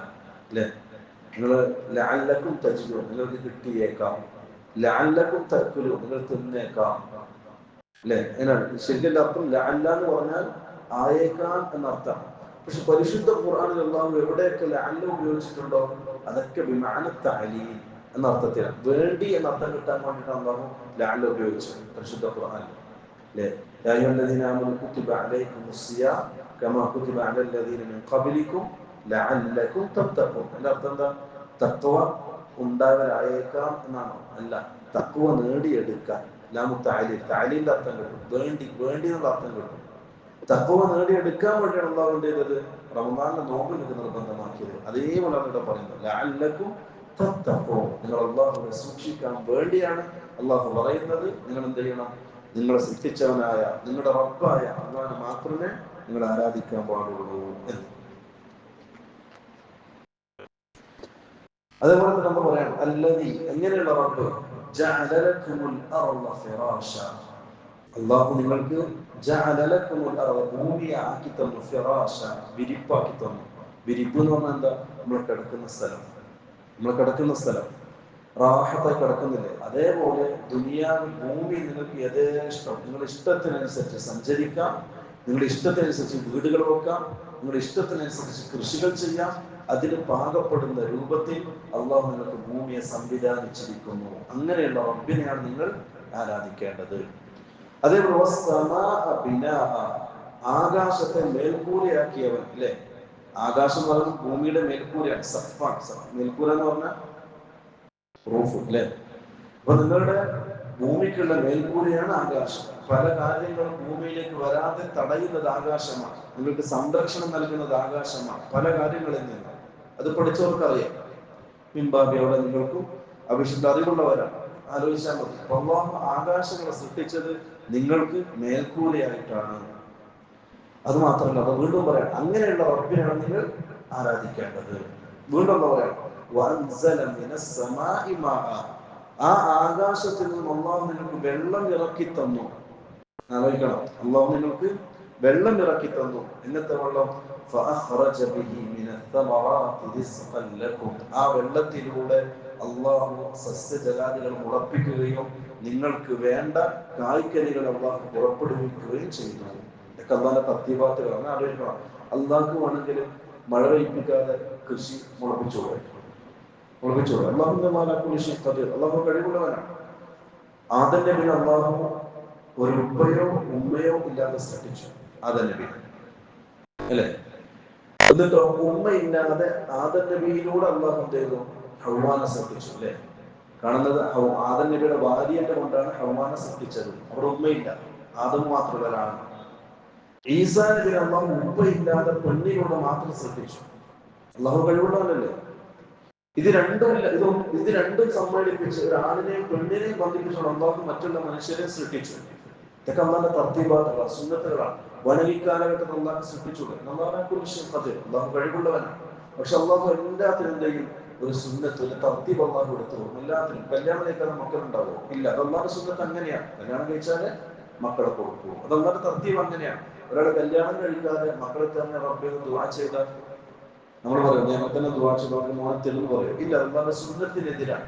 അല്ലേ? നിങ്ങൾ ലഅല്ലക്കും തജ്ദൂൻ, നിങ്ങൾക്ക് കിട്ടിയേക്കാം. ലഅല്ലക്കും തഅക്കുലൂൻ, നിങ്ങൾ തിന്നേക്കാം. അല്ലേ? അങ്ങനെയാണ് ശരിക്കും അർത്ഥം. ലഅല്ല എന്ന് പറഞ്ഞാൽ ആയേക്കാം എന്നർത്ഥം. പക്ഷെ പരിശുദ്ധ ഖുർആനിൽ അല്ലാഹു എവിടെയൊക്കെ ലഅല്ല ഉപയോഗിച്ചിട്ടുണ്ടോ അതൊക്കെ ബിമഅന തഅലീൽ എന്ന അർത്ഥത്തിലാണ്. വേണ്ടി എന്ന അർത്ഥം കിട്ടാൻ വേണ്ടിയിട്ടാണ് അല്ലാഹു ലഅല്ല ഉപയോഗിച്ചത് പരിശുദ്ധ ഖുർആനിൽ. അല്ലേ? യാ അയ്യുഹല്ലദീന ആമനൂ കുതിബ അലൈക്കുമുസ്സിയാം കമാ കുതിബ അലല്ലദീന മിൻ ഖബ്ലിക്കും ലഅല്ലക്കും തത്തഖൂൻ. അതിന്റെ അർത്ഥം എന്താ? തഖ്വ ഉണ്ടാകലായേക്കാം എന്നാണോ? അല്ല, തഖ്വ നേടിയെടുക്കാൻ. ലാമു തഅലീൽ, തഅലീലിന്റെ അർത്ഥം കിട്ടും, വേണ്ടി, വേണ്ടി എന്നുള്ള അർത്ഥം കിട്ടും. തഖ്വ നേടിയെടുക്കാൻ വേണ്ടിയാണ് അല്ലാഹു എന്ത് ചെയ്തത്? റമദാനിലെ നോമ്പ് നിങ്ങൾക്ക് നിർബന്ധമാക്കിയത്. അതേപോലെ ഇവിടെ പറയുന്നത് ലഅല്ലക്കും തത്തഖൂൻ, നിങ്ങൾ അല്ലാഹുവിനെ സൂക്ഷിക്കാൻ വേണ്ടിയാണ് അല്ലാഹു പറയുന്നത്. നിങ്ങൾ എന്ത് ചെയ്യണം? നിങ്ങളെ സൃഷ്ടിച്ചവനായ നിങ്ങളുടെ റബ്ബായ അല്ലാഹുവിനെ മാത്രമേ നിങ്ങൾ ആരാധിക്കാൻ പാടുള്ളൂ എന്ന്. അതേപോലെ തന്നെ നമ്മൾ പറയാം അല്ലദീ, എങ്ങനെയുള്ള റബ്ബ്? ജഅല ലക്കുമുൽ അർള ഫിറാശ, അല്ലാഹു നിങ്ങൾക്ക് ജഅല ലക്കുമുൽ അർള, ഭൂമിയെ ആക്കി തന്നു, ഫിറാശ, വിരിപ്പാക്കി തന്നു. വിരിപ്പ് എന്ന് പറഞ്ഞാൽ എന്താ? നമ്മൾ കിടക്കുന്ന സ്ഥലം. നമ്മൾ കിടക്കുന്ന സ്ഥലം റാഹത്തായി കിടക്കുന്നില്ലേ? അതേപോലെ ദുനിയാവിൽ ഭൂമി നിങ്ങൾക്ക് യഥേഷ്ടം നിങ്ങളുടെ ഇഷ്ടത്തിനനുസരിച്ച് സഞ്ചരിക്കാം, നിങ്ങളുടെ ഇഷ്ടത്തിനനുസരിച്ച് വീടുകൾ വെക്കാം, നിങ്ങളുടെ ഇഷ്ടത്തിനനുസരിച്ച് കൃഷികൾ ചെയ്യാം. അതിന് പാകപ്പെടുന്ന രൂപത്തിൽ അള്ളാഹു നിങ്ങൾക്ക് ഭൂമിയെ സംവിധാനിച്ചിരിക്കുന്നു. അങ്ങനെയുള്ള റബ്ബിനെയാണ് നിങ്ങൾ ആരാധിക്കേണ്ടത്. അതേപോലെ ആകാശത്തെ മേൽക്കൂരയാക്കിയവൻ. അല്ലെ? ആകാശം എന്ന് പറയുന്നത് ഭൂമിയുടെ മേൽക്കൂരയാണ്. സഫാൻ, മേൽക്കൂര എന്ന് പറഞ്ഞാൽ റൂഫ്. അല്ലെ? അപ്പൊ നിങ്ങളുടെ ഭൂമിക്കുള്ള മേൽക്കൂരയാണ് ആകാശം. പല കാര്യങ്ങളും ഭൂമിയിലേക്ക് വരാതെ തടയുന്നത് ആകാശമാണ്. നിങ്ങൾക്ക് സംരക്ഷണം നൽകുന്നത് ആകാശമാണ്, പല കാര്യങ്ങളിൽ നിന്ന്. അത് പഠിച്ചവർക്കറിയാം. പിൻഭാബി അവിടെ നിങ്ങൾക്കും അവിശുദ്ധ അറിവുള്ളവരാണ്. ആലോചിച്ചാൽ മതി. അള്ളാഹു ആകാശങ്ങളെ സൃഷ്ടിച്ചത് നിങ്ങൾക്ക് മേൽക്കൂരയായിട്ടാണ്. അത് മാത്രമല്ല, അത് വീണ്ടും പറയാം, അങ്ങനെയുള്ള റബ്ബിനാണ് നിങ്ങൾ ആരാധിക്കേണ്ടത്. വീണ്ടും പറയാം, ആ ആകാശത്തിൽ നിന്നും അള്ളാഹു നിങ്ങൾക്ക് വെള്ളം ഇറക്കി തന്നു. ആലോചിക്കണം, അള്ളാഹു നിങ്ങൾക്ക് വെള്ളം ഇറക്കി തന്നു. എന്നത്തെ വെള്ളം? ആ വെള്ളത്തിലൂടെ അള്ളാഹു സസ്യജലാദികൾ മുളപ്പിക്കുകയും നിങ്ങൾക്ക് വേണ്ട കായ്ക്കനികൾ അള്ളാഹു പുറപ്പെടുവിക്കുകയും ചെയ്തു. ഇതൊക്കെ അള്ളാഹിന്റെ തർത്തീബാത്തുകളാണ്. ആലോചിക്കണം, അള്ളാഹ്ക്ക് വേണമെങ്കിൽ മഴ പെയ്പ്പിക്കാതെ കൃഷി മുളപ്പിച്ചൂടെ? അള്ളാഹുവിന്റെ മാലാ കുല്ലി ഷൈഇൻ ഖദീർ. അള്ളാഹു കഴിവുള്ളവനാണ്. ആദം നബിയെ അള്ളാഹു ഒരു ഉപ്പയോ ഉമ്മയോ ഇല്ലാതെ സൃഷ്ടിച്ചു ആദം നബി അല്ലെ. എന്നിട്ടോ ഉമ്മ ഇല്ലാതെ ആദം നബിയിലൂടെ അള്ളാഹു എന്ത് ചെയ്തു? ഹവ്വാനെ സൃഷ്ടിച്ചു അല്ലെ. കാണുന്നത് ആദം നബിയുടെ ഭാര്യയെ കൊണ്ടാണ് ഹവ്വാനെ സൃഷ്ടിച്ചത്. അവിടെ ഉമ്മയില്ല, ആദം മാത്രമല്ലാണ്. ഈസാ നബി അള്ളാഹു ഉമ്മയില്ലാതെ പെണ്ണിലൂടെ മാത്രം സൃഷ്ടിച്ചു. അള്ളാഹു കഴിവുള്ളവനല്ലേ. ഇത് രണ്ടും സമ്മേളിപ്പിച്ച് ഒരു ആണിനെയും പെണ്ണിനെയും ബന്ധിപ്പിച്ചുകൊണ്ട് അള്ളാഹു മറ്റുള്ള മനുഷ്യരെ സൃഷ്ടിച്ചു. ഇതൊക്കെ അള്ളാന്റെ തർത്തീബാത്തുകളാണ്, സുന്നത്തുകളാണ്. വനവി കാലഘട്ടത്തിൽ അള്ളാഹ് സൃഷ്ടിച്ചൂടെ. അള്ളാഹു കഴിവുള്ളവനാണ്. പക്ഷെ അള്ളാഹു എല്ലാത്തിനും എന്തെയും ഒരു സുന്നത്ത്, ഒരു തർത്തീബ് അള്ളാഹു എടുത്തു. എല്ലാത്തിനും കല്യാണം കഴിക്കാതെ മക്കളുണ്ടാവോ? ഇല്ല. അത് അള്ളാഹുടെ സുന്നത്ത് അങ്ങനെയാണ്. കല്യാണം കഴിച്ചാല് മക്കളെ കൊടുക്കൂ. അത് അള്ളാഹുടെ തർത്തീബ് അങ്ങനെയാണ്. ഒരാൾ കല്യാണം കഴിക്കാതെ മക്കളെ തന്നെ റബ്ബിനെ ദുആ ചെയ്താൽ നമ്മൾ പറയും ഞങ്ങൾ തന്നെ ദുആ ചെയ്ത് മോനെ തെളിവ് പറയും. ഇല്ല, അള്ളാഹുടെ സുന്നത്തിനെതിരാണ്.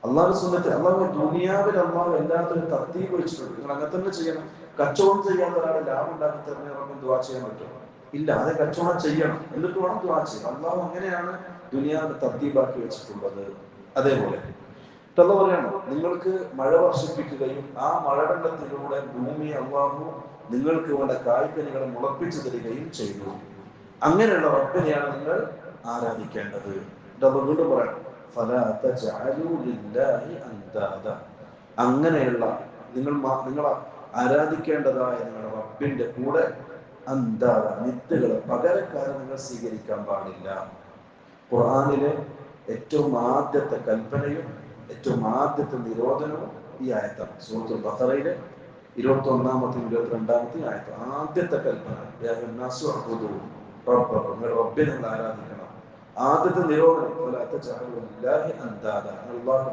അള്ളാഹുടെ സുന്നത്ത് അള്ളാഹു ദുനിയാവിൽ അള്ളാഹു എല്ലാത്തിനും തർത്തീബ് വെച്ചിട്ടുണ്ട്. നിങ്ങൾ അങ്ങനെ തന്നെ ചെയ്യണം. കച്ചവടം ചെയ്യാൻ ഒരാളെ ലാഭം ഉണ്ടാക്കി തന്നെ റബ്ബിന് ദുആ ചെയ്യാൻ പറ്റും? ഇല്ല. അത് കച്ചവടം ചെയ്യണം, എന്നിട്ട് വേണം ദുആ ചെയ്യാൻ. അള്ളാഹു അങ്ങനെയാണ് ദുനിയാവിൽ തർത്തീബാക്കി വെച്ചിട്ടുള്ളത്. അതേപോലെ അല്ല പറയണം, നിങ്ങൾക്ക് മഴ വർഷിപ്പിക്കുകയും ആ മഴവെള്ളത്തിലൂടെ ഭൂമി അള്ളാഹു നിങ്ങൾക്ക് വേണ്ട കായ്കനികളെ മുളപ്പിച്ചു തരികയും ചെയ്തു. അങ്ങനെയുള്ള റബ്ബിനെയാണ് നിങ്ങൾ ആരാധിക്കേണ്ടത്. വീണ്ടും പറയണം, അങ്ങനെയുള്ള നിങ്ങൾ ആരാധിക്കേണ്ടതായ നിങ്ങളുടെ റബ്ബിന്റെ കൂടെ നിത്യകളെ പകരക്കാരെ നിങ്ങൾ സ്വീകരിക്കാൻ പാടില്ല. ഖുർആനിലെ ഏറ്റവും ആദ്യത്തെ കൽപ്പനയും ഏറ്റവും ആദ്യത്തെ നിരോധനവും ഈ ആയത്താണ്. സൂറത്തുൽ ബഖറയിലെ 21-ാമത്തെ 22-ാമത്തെ ആയത്ത്. ആദ്യത്തെ കൽപ്പന റബ്ബിനെ ആരാധിക്കണം. ആദ്യത്തെ നിരോധനം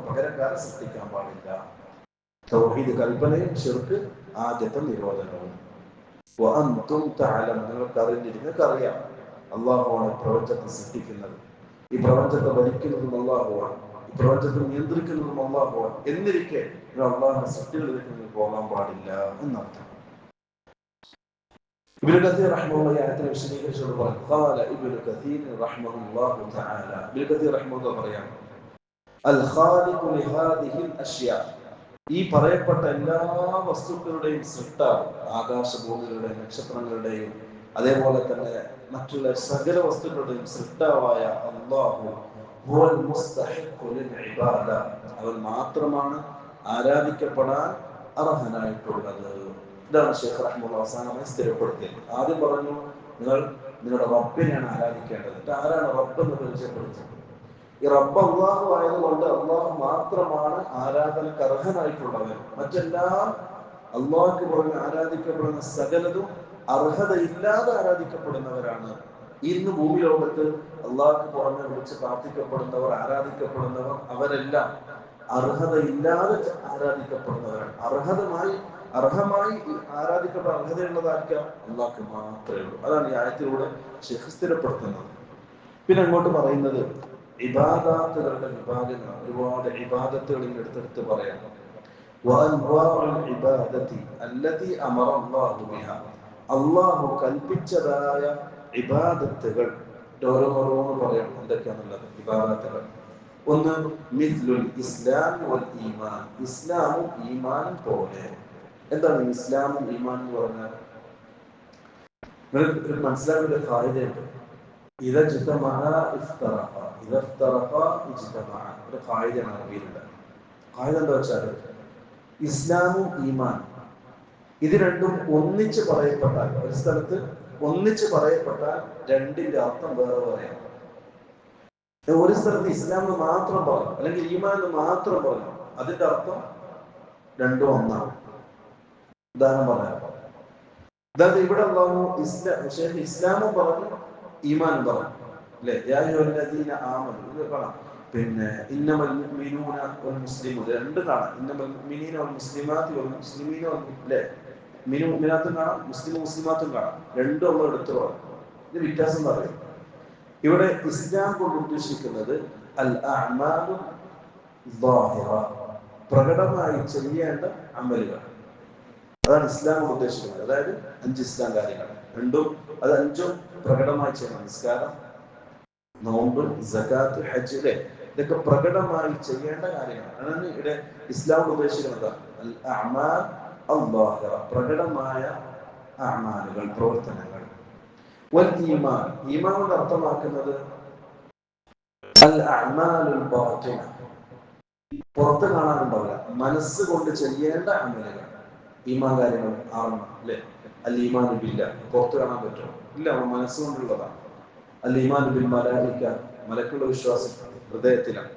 പകരക്കാരെ സൃഷ്ടിക്കാൻ പാടില്ല. തൗഹീദ് കൽപ്പനയും ശിർക്ക് ആദ്യത്തെ നിരോധനവും. നിങ്ങൾക്ക് അറിയാം അള്ളാഹുവാണ് പ്രപഞ്ചത്തെ സൃഷ്ടിക്കുന്നത്, ഈ പ്രപഞ്ചത്തെ ഭരിക്കുന്നതും അള്ളാഹുവാണ്, ഈ പ്രപഞ്ചത്തെ നിയന്ത്രിക്കുന്നതും അള്ളാഹുവാണ്. എന്നിരിക്കെ അള്ളാഹുവിന്റെ സൃഷ്ടികളിലേക്ക് നിങ്ങൾ പോകാൻ പാടില്ല എന്നർത്ഥം. ഇബ്നു കസീർ റഹിമഹുല്ലാഹി ആയത്തിനെ വിശദീകരിച്ചുകൊണ്ട് പറഞ്ഞു, ഖാല ഇബ്നു കസീർ റഹിമഹുല്ലാഹു തആല, ഇബ്നു കസീർ റഹിമഹുല്ലാഹ് പറയാണ്, അൽ ഖാലിഖു ലിഹാദിഹിൽ അഷ്യാ, ഈ പറയപ്പെട്ട എല്ലാ വസ്തുക്കളുടെയും സൃഷ്ടാവ്, ആകാശഭൂമികളുടെയും നക്ഷത്രങ്ങളുടെയും അതേപോലെ തന്നെ മറ്റുള്ള സകല വസ്തുക്കളുടെയും സൃഷ്ടാവായ അല്ലാഹു ഹുവൽ മുസ്തഹിഖു ലിൽ ഇബാദ, അവൻ മാത്രമാണ് ആരാധിക്കപ്പെടാൻ അർഹനായിട്ടുള്ളത്. ഇതാണ് ശൈഖ് റഹിമഹുല്ലാഹ് അവസാനമായി സ്ഥിരപ്പെടുത്തിയത്. ആദ്യം പറഞ്ഞു നിങ്ങളുടെ റബ്ബിനെയാണ് ആരാധിക്കേണ്ടത്. ആരാണ് റബ്ബ് എന്ന് പരിചയപ്പെടുത്തുന്നത്? ഈ റബ്ബ് അള്ളാഹു ആയതുകൊണ്ട് അള്ളാഹു മാത്രമാണ് ആരാധനക്ക് അർഹനായിട്ടുള്ളവൻ. മറ്റെല്ലാം അള്ളാഹുക്ക് പുറമെ ആരാധിക്കപ്പെടുന്ന സകലതും അർഹതയില്ലാതെ ആരാധിക്കപ്പെടുന്നവരാണ്. ഇന്ന് ഭൂമി ലോകത്ത് അള്ളാഹുക്ക് പുറമെ വിളിച്ച് പ്രാർത്ഥിക്കപ്പെടുന്നവർ, ആരാധിക്കപ്പെടുന്നവർ, അവരെല്ലാം അർഹതയില്ലാതെ ആരാധിക്കപ്പെടുന്നവരാണ്. അർഹമായി ആരാധിക്കപ്പെട്ട അർഹതയുള്ളതായിരിക്കാം അള്ളാഹ്ക്ക് മാത്രമേ ഉള്ളൂ. അതാണ് ഈ ആയത്തിലൂടെ ശൈഖ് സ്ഥിരപ്പെടുത്തുന്നത്. പിന്നെ അങ്ങോട്ട് പറയുന്നത് ഇബാദത്തുകളുടെ വിഭാഗങ്ങൾ, ഒരുപാട് ഇബാദത്തുകൾ എടുത്തെടുത്ത് പറയാം. അള്ളാഹു കൽപ്പിച്ചതായ ഇബാദത്തുകൾ ഓരോന്ന് പറയാം എന്തൊക്കെയാണുള്ളത്. ഇബാദത്തുകൾ ഒന്ന്, മിസ്ലുൽ ഇസ്ലാം വൽ ഈമാൻ, ഇസ്ലാമും ഈമാനും പോലെ. എന്താണ് ഇസ്ലാമും ഈമാൻ എന്ന് പറഞ്ഞാൽ? മനസ്സിലാക്കേണ്ട ഒരു ഖായിദയുണ്ട്. ഒരു ഖായിദയാണ് അറബിയിലുണ്ട്. ഖായിദ എന്താ വെച്ചാൽ, ഇസ്ലാമും ഈമാനും ഇത് രണ്ടും ഒന്നിച്ച് പറയപ്പെട്ടാൽ, ഒരു സ്ഥലത്ത് ഒന്നിച്ച് പറയപ്പെട്ടാൽ രണ്ടിന്റെ അർത്ഥം വേറെ പറയാം. ഒരു സ്ഥലത്ത് ഇസ്ലാം മാത്രം പറഞ്ഞു അല്ലെങ്കിൽ ഈമാൻ മാത്രം പറഞ്ഞു, അതിന്റെ അർത്ഥം രണ്ടും ഒന്നാണ്. ഉദാഹരണം പറയാം. അതായത് ഇവിടെ അല്ലാഹു ഇസ്ലാമും പറഞ്ഞു ഈമാനും പറഞ്ഞു അല്ലെ. പിന്നെ ഇന്നമൽ മുഅ്മിനൂന വൽ മുസ്ലിമൂൻ രണ്ട് കാണാം. ഇന്നമൽ മുഅ്മിനീന വൽ മുസ്ലിമാത്തി വൽ മുസ്ലിമീന അല്ലെ. മുഅ്മിനാത്തും കാണാം, മുസ്ലിമാത്തും കാണാം. രണ്ടും നമ്മൾ എടുത്തു പറഞ്ഞു. ഇത് വ്യത്യാസം പറയും. ഇവിടെ ഇസ്ലാം കൊണ്ട് ഉദ്ദേശിക്കുന്നത് അൽ അഅ്മാലു ളാഹിറ, പ്രകടമായി ചെയ്യേണ്ട അമലുകൾ. അതാണ് ഇസ്ലാം കൊണ്ട് ഉദ്ദേശിക്കുന്നത്. അതായത് 5 ഇസ്ലാം കാര്യങ്ങൾ, അഞ്ചും പ്രകടമായി ചെയ്യണം. നിസ്കാരം, നോമ്പ്, സകാത്ത്, ഹജ്ജ്, ഇതൊക്കെ പ്രകടമായി ചെയ്യേണ്ട കാര്യങ്ങൾ. അതാണ് ഇവിടെ ഇസ്ലാം കൊണ്ട് ഉദ്ദേശിക്കുന്നത്. അൽ അഅ്മാൽ അല്ലാഹിറ, പ്രകടമായ അഅമാലുകൾ, പ്രവർത്തനങ്ങൾ. വൽ ഈമാൻ, ഈമാൻ കൊണ്ട് അർത്ഥമാക്കുന്നത് അൽ അഅമാലുൽ ബാത്തിന, പുറത്ത് കാണാനുണ്ടാവില്ല, മനസ്സുകൊണ്ട് ചെയ്യേണ്ട അമലുകൾ. ഈമാൻ കാര്യങ്ങൾ ആവണം അല്ലേ? അൽ ഈമാനു ബില്ല, പുറത്ത് കാണാൻ പറ്റുമോ? ഇല്ല, മനസ്സുകൊണ്ടുള്ളതാണ്. അൽ ഈമാനു ബിൽ മലായിക, മലക്കുള്ള വിശ്വാസം ഹൃദയത്തിലാണ്.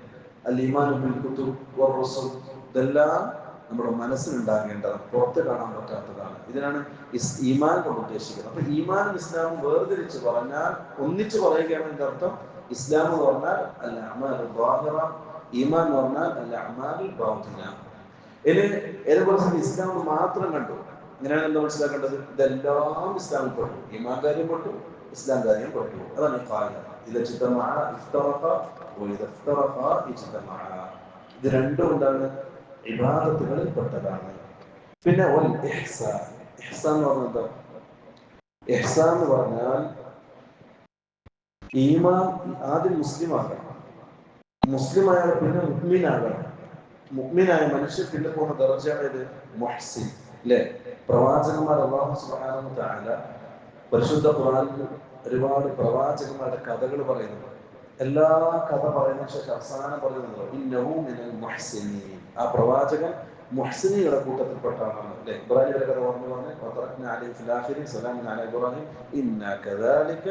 അൽ ഈമാനു ബിൽ കുതുബ് വർ റസൂൽ, ഇതെല്ലാം നമ്മുടെ മനസ്സിലുണ്ടാകേണ്ടതാണ്, പുറത്ത് കാണാൻ പറ്റാത്തതാണ്. ഇതിനാണ് ഈമാൻ കൊണ്ട് ഉദ്ദേശിക്കുന്നത്. അപ്പൊ ഈമാനും ഇസ്ലാമും വേർതിരിച്ച് പറഞ്ഞാൽ, ഒന്നിച്ച് പറയുകയാണ് ഇതിന്റെ അർത്ഥം. ഇസ്ലാം എന്ന് പറഞ്ഞാൽ അൽ അഅമാലുൽ ളാഹിറ, ഈമാൻ എന്ന് പറഞ്ഞാൽ അൽ അഅമാലുൽ ബാത്തിന. ഇനി ഏതെങ്കിലും ഇസ്ലാം മാത്രം കണ്ടു, ഇങ്ങനെയാണ് എന്താ മനസ്സിലാക്കേണ്ടത്? ഇതെല്ലാം ഇസ്ലാമിൽ പെട്ടു, ഈമാൻ കാര്യം പെട്ടു, ഇസ്ലാം കാര്യം പെട്ടു. അതാണ് ഖായിദ. ഇദ ഇജ്തമഅ ഇഫ്തറഖ വഇദ ഇഫ്തറഖ ഇജ്തമഅ. ഇത് രണ്ടും എന്താണ്? ഇബാദത്തുകളിൽ പെട്ടതാണ്. പിന്നെ വൽ ഇഹ്സാൻ, ഇഹ്സാൻ എന്ന് പറഞ്ഞാൽ എന്താ? ഇഹ്സാൻ എന്ന് പറഞ്ഞാൽ ഈമാൻ ആദ്യം മുസ്ലിം ആകണം, മുസ്ലിമായ പിന്നെ മുഅ്മിനാകണം, മുഅ്മിനായ മനുഷ്യൻ പിന്നെ പോകുന്ന ദർജയാണ് ഇത് മുഹ്സിൻ അല്ലേ? പ്രവാചകന്മാർ അല്ലാഹു സുബ്ഹാനഹു വ തആല പരിശുദ്ധ ഖുർആനിൽ ഒരുപാട് പ്രവാചകന്മാരുടെ കഥകൾ പറയുന്നുണ്ട്. എല്ലാ കഥ പറയുന്ന ശേഷം അവസാനം പറയുന്നത് ഇന്നഹു മിനൽ മുഹ്സിനീൻ, ആ പ്രവാചകൻ മുഹ്സിനികളുടെ കൂട്ടത്തിൽപ്പെട്ടാണ് അല്ലേ? ഇബ്രാഹിമിന്റെ കഥ പറഞ്ഞു പറഞ്ഞ് വതറക്ന അലൈഹി ഫിൽ ആഖിരീൻ സലാമുൻ അലാ ഇബ്രാഹിം ഇന്നാ കദാലിക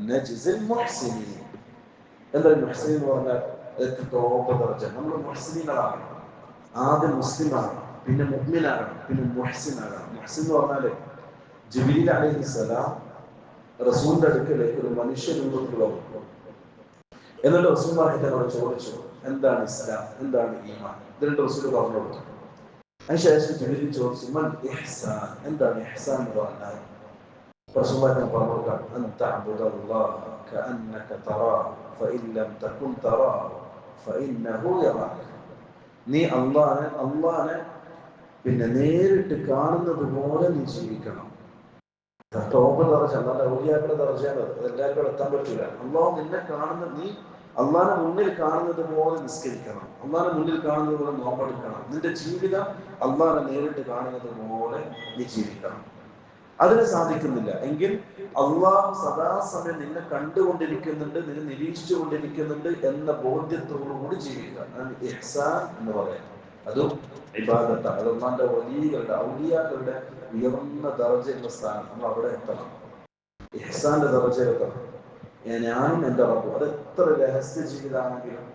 നജ്സിൽ മുഹ്സിനീൻ. എന്താ മുഹ്സിൻ എന്ന് പറഞ്ഞാൽ? ടോപ്പ് ദർജ. നമ്മൾ മുഹ്സിനീങ്ങളാണ്. ആദ്യം മുസ്ലിമാണ്, പിന്നെ മുഅ്മിനാകണം, പിന്നെ മുഹ്സിനാകണം. മുഹ്സിൻ എന്ന് പറഞ്ഞാല് ജിബ്രീൽ അലൈഹിസ്സലാം റസൂലിന്റെ അടുക്കലേക്ക് ഒരു മനുഷ്യ രൂപത്തിൽ വന്നു. എന്നിട്ട് റസൂലുള്ളാഹി തങ്ങളോട് ചോദിച്ചു, എന്താണ് ഇസ്ലാം, എന്താണ് ഈമാൻ? ഇതിന്റെ റസൂൽ പറഞ്ഞു കൊടുത്തു. അതിനുശേഷം ജിബ്രീൽ ചോദിച്ചു, മൽ ഇഹ്സാൻ, എന്താണ് ഇഹ്സാൻ എന്ന് പറഞ്ഞാൽ? റസൂലുള്ളാഹി പറഞ്ഞു കൊടുക്കാൻ, അൻ തഅബുദല്ലാഹ കഅന്നക തറാഹു ഫഇൻ ലം തകുൻ തറാഹു ഫഇന്നഹു യറാക. നീ അള്ളാനെ പിന്നെ നേരിട്ട് കാണുന്നത് പോലെ നീ ജീവിക്കണം. ടോപ്പ് ദർജ, നല്ല ഔലിയാക്കളുടെ ദർജയാണ്. എല്ലാവർക്കും എത്താൻ പറ്റില്ല. അള്ളാഹു നിന്നെ കാണുന്ന, നീ അള്ളാനെ മുന്നിൽ കാണുന്നത് പോലെ നിസ്കരിക്കണം, അള്ളാനെ മുന്നിൽ കാണുന്നത് പോലെ നോമ്പെടുക്കണം. നിന്റെ ജീവിതം അള്ളാനെ നേരിട്ട് കാണുന്നത് പോലെ നീ ജീവിക്കണം. അതിന് സാധിക്കുന്നില്ല എങ്കിൽ അള്ളാഹു സദാസമയം നിന്നെ കണ്ടുകൊണ്ടിരിക്കുന്നുണ്ട്, നിന്നെ നിരീക്ഷിച്ചു കൊണ്ടിരിക്കുന്നുണ്ട് എന്ന ബോധ്യത്തോടുകൂടി ജീവിക്കുക. ഇഹ്സാൻ എന്ന് പറയാം. അതും ഇബാദത്ത്. അത് അള്ളാന്റെ വലിയകളുടെ ഔലിയാക്കളുടെ ഉയർന്ന ദർജയുള്ള സ്ഥാനം. നമ്മൾ അവിടെ എത്തണം, ഇഹ്സാന്റെ ദർജയിലെത്തണം. ഞാനും എൻ്റെ റബ്ബും. അത് എത്ര രഹസ്യ ജീവിതമാണെങ്കിലും,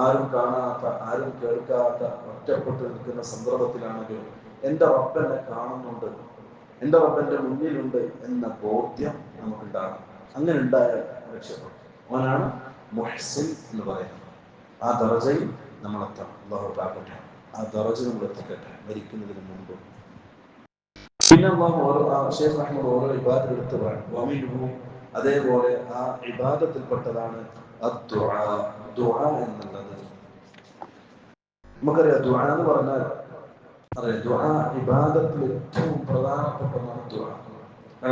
ആരും കാണാത്ത, ആരും കേൾക്കാത്ത, ഒറ്റപ്പെട്ട് നിൽക്കുന്ന സന്ദർഭത്തിലാണെങ്കിലും എൻ്റെ റബ്ബ് എന്നെ കാണുന്നുണ്ട്, എൻ്റെ റബ്ബന്റെ മുന്നിലുണ്ട് എന്ന ബോധ്യം നമുക്കുണ്ടാകണം. അങ്ങനെ ഉണ്ടായാൽ രക്ഷപ്പെടും. അവനാണ് മുഹ്സിൻ എന്ന് പറയുന്നത്. ആ ദർജയിൽ നമ്മളെത്തണം. അല്ലാഹു കാക്കട്ടെ, ആ ദർജ നമ്മൾ എത്തിക്കട്ടെ മരിക്കുന്നതിന് മുമ്പ്. പിന്നെ അല്ലാഹു ഓരോ ശൈഖ് റഹ്മത്തുള്ളാഹി ഓരോ ഇബാദത്ത് എടുത്ത് പറയും. അതേപോലെ ആ ഇബാദത്തിൽപ്പെട്ടതാണ് അദ്ദുആ, ദുആ എന്നുള്ളത്. നമുക്കറിയാം ദുആ എന്ന് പറഞ്ഞാൽ അറിയാം, ദുആ ഇബാദത്തിൽ ഏറ്റവും പ്രധാനപ്പെട്ട ഒന്നാണ് ദുആ.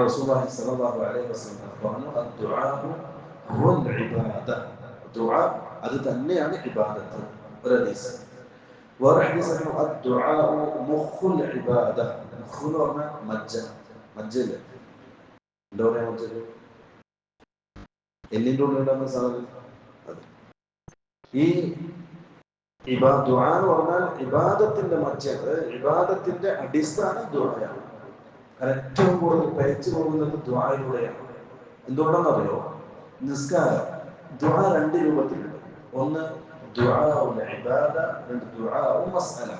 റസൂലുള്ളാഹി സ്വല്ലല്ലാഹു അലൈഹി വസല്ലം പറഞ്ഞു, അദ്ദുആഉ ഹുവൽ ഇബാദ, ദുആ അത് തന്നെയാണ് ഇബാദത്ത്. ഒരു ഹദീസ്. വേറെ ഹദീസിൽ അദ്ദുആഉ മുഖുൽ ഇബാദ, മുഖ് എന്ന് പറഞ്ഞാൽ മജ്ജ, മജ്ജയില്ലേ, എന്താ പറയാ മജ്ജ? എല്ലിൻ്റെ ഉള്ളിലുണ്ടാകുന്ന സാധനം. ഈ ദുആ എന്ന് പറഞ്ഞാൽ ഇബാദത്തിന്റെ മജ്ജത്, ഇബാദത്തിന്റെ അടിസ്ഥാനം ദുആയാണ്. കാരണം ഏറ്റവും കൂടുതൽ പയച്ചു പോകുന്നത് ദുആയിലൂടെയാണ്. എന്തുകൊണ്ടാണെന്നറിയോ? നിസ്കാരം ദുആ രണ്ട് രൂപത്തിലുണ്ട്. ഒന്ന് ദുആഉൽ ഇബാദ, രണ്ട് ദുആഉ മസ്അല.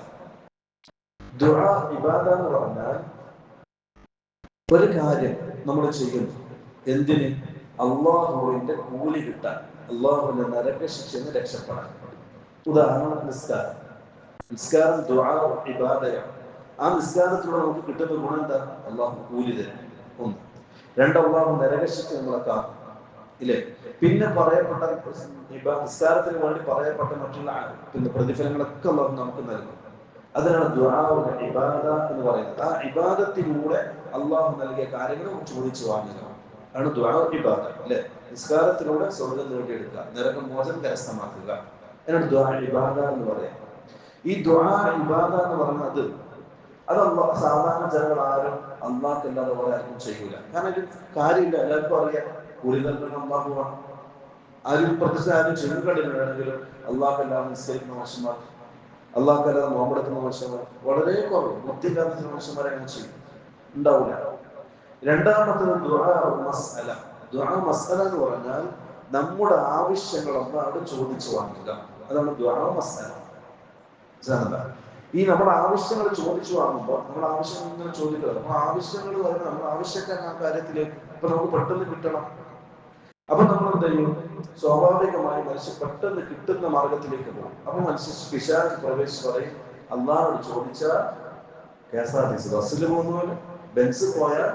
ദുആ ഇബാദ എന്ന് പറഞ്ഞാൽ ഒരു കാര്യം നമ്മൾ ചെയ്യുന്നു, എന്തിന്? അള്ളാഹുവിന്റെ കൂലി കിട്ടാൻ, അള്ളാഹുവിന്റെ നരകശിക്ഷന്ന് രക്ഷപ്പെടാൻ. ഉദാഹരണം നിസ്കാരം. നിസ്കാരം ദുആ ഇബാദയാണ്. ആ നിസ്കാരത്തിലൂടെ നമുക്ക് കിട്ടുന്ന ഗുണം എന്താ? അള്ളാഹു കൂലി തരും. ഒന്ന്. രണ്ട്, അള്ളാഹു നരകശിക്ഷ നമ്മളെ കാക്കും ഇല്ലേ? പിന്നെ പറയപ്പെട്ട നിസ്കാരത്തിന് വേണ്ടി പറയപ്പെട്ട മറ്റുള്ള പിന്നെ പ്രതിഫലങ്ങളൊക്കെ അള്ളാഹു നമുക്ക് നൽകും. അതിനാണ് ദുആഉൽ ഇബാദ എന്ന് പറയുന്നത്. ആ ഇബാദത്തിലൂടെ അള്ളാഹു നൽകിയ കാര്യങ്ങൾ ചോദിച്ചു വാങ്ങുക ആണ് ദുആഉൽ ഇബാദ അല്ലേ? നിസ്കാരത്തിലൂടെ സ്വർഗ്ഗം നേടിയെടുക്കുക, നരകമോചനം കരസ്ഥമാക്കുക, അതിനാണ് ദുആഉൽ ഇബാദ എന്ന് പറയുന്നത്. ഈ ദുആ ഇബാദ എന്ന് പറയുന്നത് അത് സാധാരണ ജനങ്ങൾ ആരും അള്ളാഹ്ക്കല്ലാതെ പോലെ ആർക്കും ചെയ്യൂല. കാരണം ഇത് കാര്യമില്ല, എല്ലാവർക്കും അറിയാം കൂലി നൽകുന്ന അള്ളാഹുവാണ്. ആരും പ്രതിഷ്ഠ ആരും ചെറുകടിലാണെങ്കിലും അള്ളാഹ്ക്കല്ലാതെ നിസ്കരിക്കുന്ന മനുഷ്യന്മാർ, അള്ളാഹ്ക്കല്ലാതെ നോമ്പെടുക്കുന്ന മനുഷ്യന്മാർ വളരെ കുറവ്. ബുദ്ധിയില്ലാത്ത മനുഷ്യന്മാരെ അങ്ങനെ ചെയ്യും ഉണ്ടാവില്ല. രണ്ടാമത്തത് ദുആ മസ്അല. ദുആ മസ്അല എന്ന് പറഞ്ഞാൽ നമ്മുടെ ആവശ്യങ്ങൾ അല്ലാഹുവോട് ചോദിച്ചു വാങ്ങുക. അതാണ് ദുആ മസ്അല. ഈ നമ്മുടെ ആവശ്യങ്ങൾ ചോദിച്ചു വാങ്ങുമ്പോൾ നമ്മുടെ ആവശ്യങ്ങൾ ഇങ്ങനെ ചോദിക്കുക. അപ്പൊ ആവശ്യങ്ങൾ പറയുന്നത് നമ്മുടെ ആവശ്യക്കാരൻ ആ കാര്യത്തിലേക്ക് ഇപ്പൊ നമുക്ക് പെട്ടെന്ന് കിട്ടണം. അപ്പൊ നമ്മൾ എന്ത് ചെയ്യും? സ്വാഭാവികമായി മനുഷ്യൻ പെട്ടെന്ന് കിട്ടുന്ന മാർഗത്തിലേക്ക് പോകും. അപ്പൊ മനുഷ്യൻ പിശാച് പ്രവേശിച്ച് പറയും, അള്ളാഹോട് ചോദിച്ചാൽ KSRTC ബസ്സിൽ പോകുന്ന പോലെ, ബെൻസ് പോയാൽ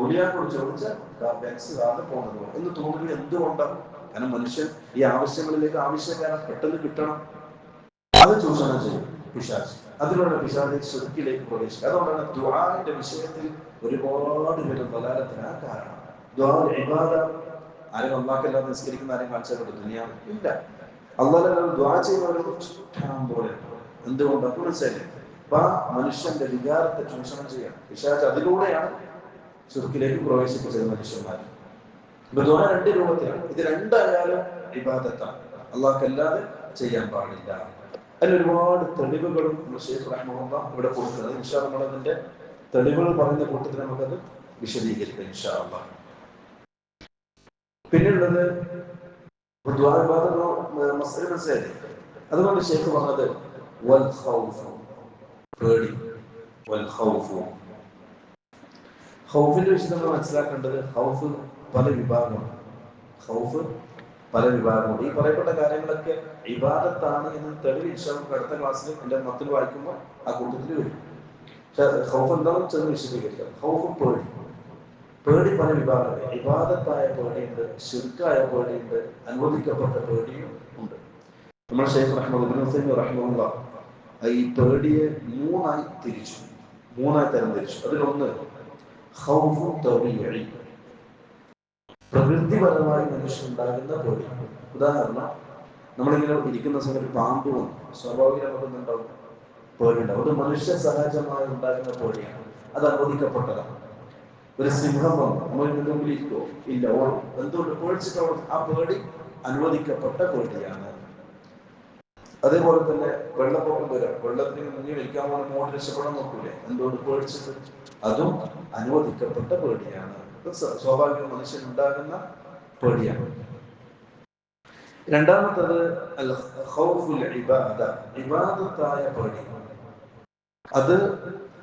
ഔലിയാക്കോട് ചോദിച്ചാൽ ബെൻസ് കാറിൽ പോകുന്നത് പോലെ എന്ന് തോന്നുന്നത് എന്തുകൊണ്ടാണ്? കാരണം മനുഷ്യൻ ഈ ആവശ്യങ്ങളിലേക്ക് ആവശ്യക്കാരൻ പെട്ടെന്ന് കിട്ടണം, അത് ചൂഷണം ചെയ്യും പിശാച്. അതിലൂടെ പിശാച് ശിർക്കിലേക്ക് പ്രവേശിക്കും. അതുകൊണ്ടാണ് ദുആന്റെ വിഷയത്തിൽ ഒരുപാട് പേര് ദലാലത്തിന് കാരണം. ദുആ ഇബാദ. ആരും അല്ലാഹ്ക്കല്ലാതെ നിസ്കരിക്കുന്ന ആരെയും കാണിച്ചാൽ ദുനിയാവ് ഇല്ല. അല്ലാഹ് ദുആ ചെയ്യുന്നവരെ ഇഷ്ടം പോലെ. എന്തുകൊണ്ട്? അപ്പോൾ മനസ്സിലായില്ലേ? അപ്പൊ മനുഷ്യന്റെ വികാരത്തെ ചൂഷണം ചെയ്യാം പിശാച്. അതിലൂടെയാണ് ശിർക്കിലേക്ക് പ്രവേശിപ്പിച്ചത് മനുഷ്യന്മാർ. ഇപ്പൊ ദുആ രണ്ട് രൂപത്തിലാണ്. ഇത് രണ്ടായാലും ഇബാദത്താണ്, അല്ലാഹ്ക്കല്ലാതെ ചെയ്യാൻ പാടില്ല. അതിൽ ഒരുപാട് തെളിവുകളും ശൈഖ് റഹ്മത്തുള്ളാഹി ഇവിടെ കൊടുക്കുന്നത്. ഇൻഷാ അല്ലാഹ് നമ്മളതിന്റെ തെളിവുകൾ പറയുന്ന കൂട്ടത്തിൽ നമുക്കത് വിശദീകരിക്കാം ഇൻഷാ അല്ലാഹ്. പിന്നെയുള്ളത് മനസ്സിലായി. അതുകൊണ്ട് ശൈഖ് പറഞ്ഞത് വൽ ഖൗഫ്, പേടി. വൽ ഖൗഫ്, ഖൗഫിന്റെ വിഷയം നമ്മൾ മനസ്സിലാക്കേണ്ടത് ഖൗഫ് പല വിഭാഗമാണ്. ഖൗഫ് പല വിഭാഗമുണ്ട്. ഈ പറയപ്പെട്ട കാര്യങ്ങളൊക്കെ ഇബാദത്താണ് എന്ന് തെളിവ് ഇൻഷാ അല്ലാഹ് അടുത്ത ക്ലാസ്സിൽ എൻ്റെ മത്തിൽ വായിക്കുമ്പോൾ ആ കൂട്ടത്തിൽ വരും. പക്ഷെ ഖൗഫ് എന്താണെന്ന് ചെന്ന് വിശദീകരിക്കാം. ഖൗഫ് പേടി. പേടി പല വിഭാഗങ്ങൾ. ഇബാദത്തായ പേടിയുണ്ട്, ശിർക്കായ പേടിയുണ്ട്, അനുവദിക്കപ്പെട്ട പേടിയും ഉണ്ട്. നമ്മൾ ശൈഖ് റഹ്മത്തുള്ളാഹി ഈ പേടിയെ മൂന്നായി തരം തിരിച്ചു. അതിലൊന്ന് ഖൗഫു തബീഇ, പ്രകൃതിപരമായി മനുഷ്യനുണ്ടാകുന്ന പേടി. ഉദാഹരണം, നമ്മളിങ്ങനെ ഇരിക്കുന്ന സമയത്ത് പാമ്പ് വന്നു, സ്വാഭാവികമായിട്ടും ഉണ്ടാവും പേടിയുണ്ടാവും. അത് മനുഷ്യ സഹജമായി ഉണ്ടാകുന്ന പേടിയാണ്, അത് അനുവദിക്കപ്പെട്ടതാണ്. ഒരു സിംഹം വന്നു, നമ്മൾ മുമ്പിൽ ഇരിക്കോ? ഇല്ല, ഓടും. എന്തുകൊണ്ട്? പേടിച്ചിട്ട്. ആ പേടി അനുവദിക്കപ്പെട്ട പേടിയാണ്. അതേപോലെ തന്നെ വെള്ളപ്പൊക്കം വരാം, വെള്ളത്തിന് മുങ്ങി വലിക്കാൻ പോകുന്ന മോട്ട് രക്ഷപ്പെടാൻ നോക്കൂലേ? എന്തുകൊണ്ട്? പേടിച്ചിട്ട്. അതും അനുവദിക്കപ്പെട്ട പേടിയാണ്, സ്വാഭാവിക മനുഷ്യനുണ്ടാകുന്ന പേടിയാണ്. രണ്ടാമത്തത് അൽ ഖൗഫുൽ ഇബാദ, ഇബാദത്തായ പേടി. അത്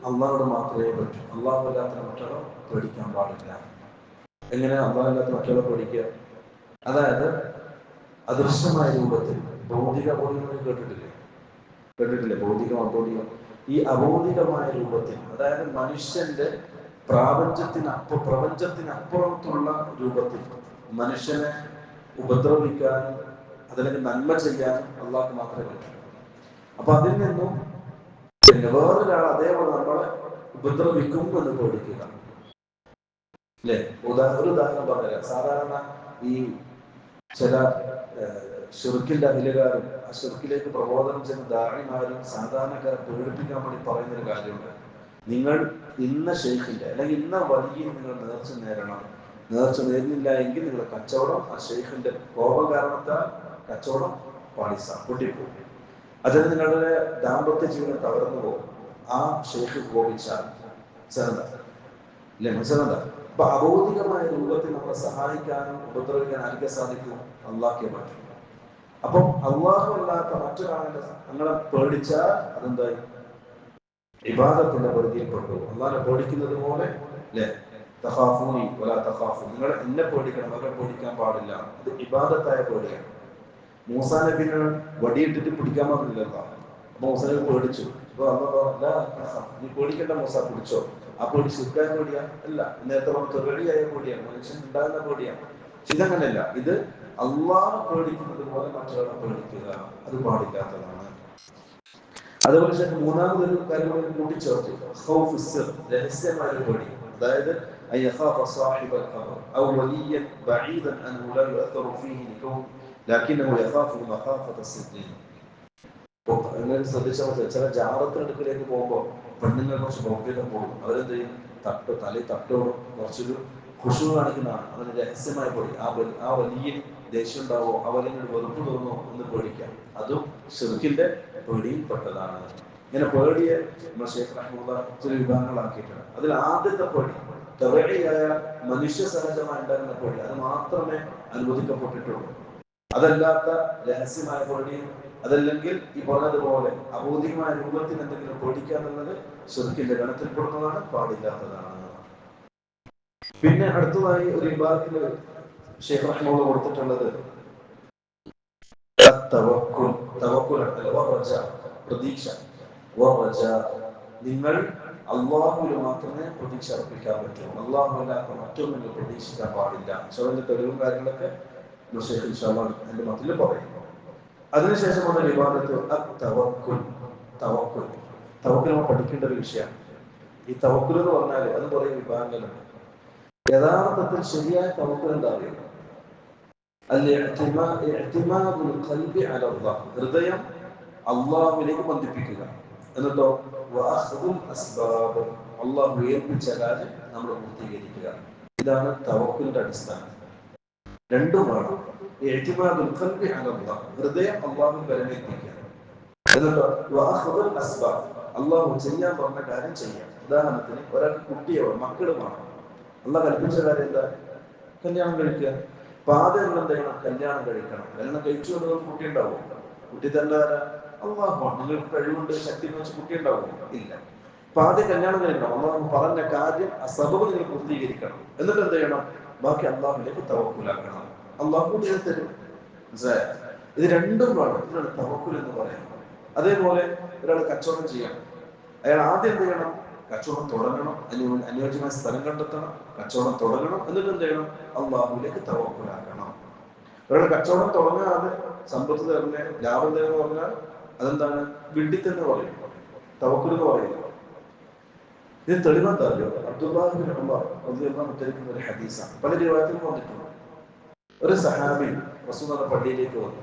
അള്ളാഹുവോട് മാത്രമേ പറ്റൂ, അള്ളാഹുവല്ലാത്ത മറ്റുള്ള പേടിക്കാൻ പാടില്ല. എങ്ങനെ അള്ളാഹുവല്ലാത്ത മറ്റുള്ള പേടിക്കുക? അതായത് അദൃശ്യമായ രൂപത്തിൽ, ഭൗതിക ബോധങ്ങൾ കേട്ടിട്ടില്ലേ? ഭൗതികം അബോധികം. ഈ അബോധികമായ രൂപത്തിൽ, അതായത് മനുഷ്യന്റെ പ്രപഞ്ചത്തിനപ്പുറത്തുള്ള രൂപത്തിൽ മനുഷ്യനെ ഉപദ്രവിക്കാനും അതിലേക്ക് നന്മ ചെയ്യാനും അള്ളാഹ്ക്ക് മാത്രമേ പറ്റൂ. അപ്പൊ അതിൽ നിന്നും പിന്നെ വേറൊരാൾ അതേപോലെ നമ്മളെ ഉപദ്രവിക്കും എന്ന് പേടിക്കുക. അല്ലെ? ഒരു ഉദാഹരണം പറയാം. സാധാരണ ഈ ചില ഷിർക്കിന്റെ അഹിലുകാരും ആ ഷിർക്കിലേക്ക് പ്രബോധനം ചെയ്യുന്ന ദാഇമാരും സാധാരണക്കാരെ പേടിപ്പിക്കാൻ വേണ്ടി പറയുന്നൊരു കാര്യമുണ്ട്. നിങ്ങൾ ഇന്ന ഷെയ്ഖിന്റെ അല്ലെങ്കിൽ ഇന്ന വലിയ നിങ്ങൾ നേർച്ച നേരണം. നേർച്ച നേരുന്നില്ല എങ്കിൽ നിങ്ങളുടെ കച്ചവടം ആ ഷെയ്ഖിന്റെ കോപം കാരണത്താൽ കച്ചവടം പൊട്ടിപ്പോകും. അതിന് നിങ്ങളുടെ ദാമ്പത്യ ജീവിതം തകർന്നു പോകും. ആ ഷെയ്ഖ് കോപിച്ചാൽ മനസ്സിലാ? അപ്പൊ അബോധികമായ രൂപത്തിൽ നമ്മളെ സഹായിക്കാനും ഉപദ്രവിക്കാൻ ആർക്കെ സാധിക്കും? അള്ളാഹ്ക്കേ പറ്റും. അപ്പം അള്ളാഹു അല്ലാത്ത മറ്റൊരാളെ നമ്മളെ പേടിച്ചാൽ അതെന്തായി? ഇബാദത്തിന്റെ പരിധിയിൽപ്പെട്ടു. അള്ളാഹിനെ പേടിക്കുന്നത് പോലെ അല്ലെ? തഖാഫൂനി വലാ തഖാഫൂ, നിങ്ങൾ എന്നെ പേടിക്കണം, അവരെ പേടിക്കാൻ പാടില്ല. ഇത് ഇബാദത്തായ പേടിയാണ്. മൂസാ നബിനെ വടിയിട്ടിട്ട് പിടിക്കാൻ പറഞ്ഞില്ലല്ലോ. അപ്പൊ മൂസാ നബി പേടിച്ചു. അപ്പൊ നീ പേടിക്കേണ്ട മൂസ, പിടിച്ചോ. ആ പേടി ശുദ്ധായ പേടിയാ അല്ല, നേരത്തെ പറഞ്ഞ റെഡിയായ പേടിയാണ്, മനുഷ്യൻ ഉണ്ടാകുന്ന പേടിയാണ്. ഇതങ്ങനെയല്ല. ഇത് അള്ളാഹ് പേടിക്കുന്നത് പോലെ മറ്റൊരാളെ പേടിക്കുക, അത് പാടില്ലാത്തതാണ്. അതുപോലെ തന്നെ മൂന്നാമതൊരു കാര്യം കൂട്ടിച്ചേർത്തു, ഖൗഫ് സിർ, രഹസ്യമായ പേടി. അതായത് ശ്രദ്ധിച്ചാൽ ചില ജാറത്തിനടുക്കിലേക്ക് പോകുമ്പോൾ പെണ്ണുങ്ങൾ കുറച്ച് ഭൗതികത കൂടും. അവരെന്ത് ചെയ്യും? തലയിൽ തട്ടോടും കുറച്ചൊരു ഖുശൂ കാണിക്കുന്നതാണ്. അതിന് രഹസ്യമായ പൊടി. ആ വലിയ ദേഷ്യം ഉണ്ടാവോ, ആ വലിയ വെറുപ്പ് തോന്നോ എന്ന് പേടിക്കാം. അതും ശിർക്കിന്റെ പേടിയിൽപ്പെട്ടതാണ്. ഇങ്ങനെ പേടിയെ നമ്മൾ ശൈഖ് റഹ്മത്തുള്ളാഹി ഒത്തിരി വിഭാഗങ്ങളാക്കിയിട്ടുണ്ട്. അതിൽ ആദ്യത്തെ പേടി തബഈയായ മനുഷ്യ സഹജമായി ഉണ്ടാകുന്ന പേടി, അത് മാത്രമേ അനുവദിക്കപ്പെട്ടിട്ടുള്ളൂ. അതല്ലാത്ത രഹസ്യമായ പേടിയും അതല്ലെങ്കിൽ ഈ പറഞ്ഞതുപോലെ അബോധികമായ രൂപത്തിൽ എന്തെങ്കിലും പേടിക്കുക എന്നുള്ളത് ശിർക്കിന്റെ ഗണത്തിൽപ്പെടുന്നതാണ്, പാടില്ലാത്തതാണ്. പിന്നെ അടുത്തതായി ഒരു വിഭാഗത്തിൽ ശൈഖ് റഹ്മത്തുള്ളാഹി കൊടുത്തിട്ടുള്ളത് പ്രതീക്ഷ. നിങ്ങൾ അള്ളാഹുവിൽ മാത്രമേ പ്രതീക്ഷ അർപ്പിക്കാൻ പറ്റൂ. അള്ളാഹുവില്ലാത്ത മറ്റൊന്നും പ്രതീക്ഷിക്കാൻ പാടില്ല. അതിന്റെ തെളിവും കാര്യങ്ങളൊക്കെ എന്റെ മത്തിൽ പറയും. അതിനുശേഷമുള്ള വിവാദത്ത് തവക്കുൽ നമ്മൾ പഠിക്കേണ്ട ഒരു വിഷയമാണ്. ഈ തവക്കുൽ എന്ന് പറഞ്ഞാൽ അത് കുറെ വിഭാഗങ്ങളുണ്ട്. യഥാർത്ഥത്തിൽ ശരിയായ തവക്കുൽ എന്താ അറിയുക? ഹൃദയം അള്ളാഹുവിലേക്ക് ബന്ധിപ്പിക്കുക. എന്നിട്ടോ അള്ളാഹു ഏൽപ്പിച്ച കാര്യം നമ്മൾ പൂർത്തീകരിക്കുക. ഇതാണ് തവക്കുലിന്റെ അടിസ്ഥാനം. രണ്ടും വേണം. ഹൃദയം അള്ളാഹുവിൽ പരമേൽപ്പിക്കുക. എന്നിട്ടോ അള്ളാഹു ചെയ്യാൻ പറഞ്ഞ കാര്യം ചെയ്യാം. ഉദാഹരണത്തിന് ഒരാൾക്ക് കുട്ടിയോ മക്കളുമാണ്. അള്ളാഹ് കൽപ്പിച്ച കാര്യം എന്താ? കല്യാണം കഴിക്കുക. ആദ്യം എന്ത് ചെയ്യണം? കല്യാണം കഴിക്കണം. കല്യാണം കഴിച്ചു കൊണ്ട് കുട്ടി ഉണ്ടാവും? കുട്ടി തന്നെ അള്ളാഹുവാണ്. നിങ്ങൾക്ക് കഴിവുണ്ട്, ശക്തി വെച്ച് കുട്ടി ഉണ്ടാവും? ഇല്ല. ആദ്യം കല്യാണം കഴിക്കണം. അള്ളാഹു പറഞ്ഞ കാര്യം ആ സബബ് നിങ്ങൾ പൂർത്തീകരിക്കണം. എന്നിട്ട് എന്ത് ചെയ്യണം? ബാക്കി അള്ളാഹുവിലേക്ക് തവക്കുലാക്കണം. അള്ളാഹു കൂടി തരും. ഇത് രണ്ടും വേണം. ഇതിനാണ് തവക്കുൽ എന്ന് പറയുന്നത്. അതേപോലെ ഒരാൾ കച്ചവടം ചെയ്യണം. അയാൾ ആദ്യം എന്ത് ചെയ്യണം? കച്ചവടം തുടങ്ങണം. അനുയോജ്യമായ സ്ഥലം കണ്ടെത്തണം. കച്ചവടം തുടങ്ങണം. എന്നിട്ട് എന്ത് ചെയ്യണം? അള്ളാഹുവിലേക്ക് തവക്കുലാക്കണം. ഒരാൾ കച്ചവടം തുടങ്ങാതെ സമ്പത്ത് തരുന്ന ലാഭം തരുന്ന പറഞ്ഞാൽ അതെന്താണ്? വിഡ്ഢിത്തന്നെ പറയും, തവക്കുൽ എന്ന് പറയുന്നത്. ഇത് തെളിവെന്താറിയോ? അബ്ദുല്ലാഹി ഇബ്നു ഉമർ റളിയല്ലാഹു അൻഹു ഉദ്ധരിക്കുന്ന ഒരു ഹദീസാണ്. പല റിവായത്തിലും വന്നിട്ടുണ്ട്. ഒരു സഹാബി റസൂലുള്ളാഹിയുടെ പള്ളിയിലേക്ക് വന്നു.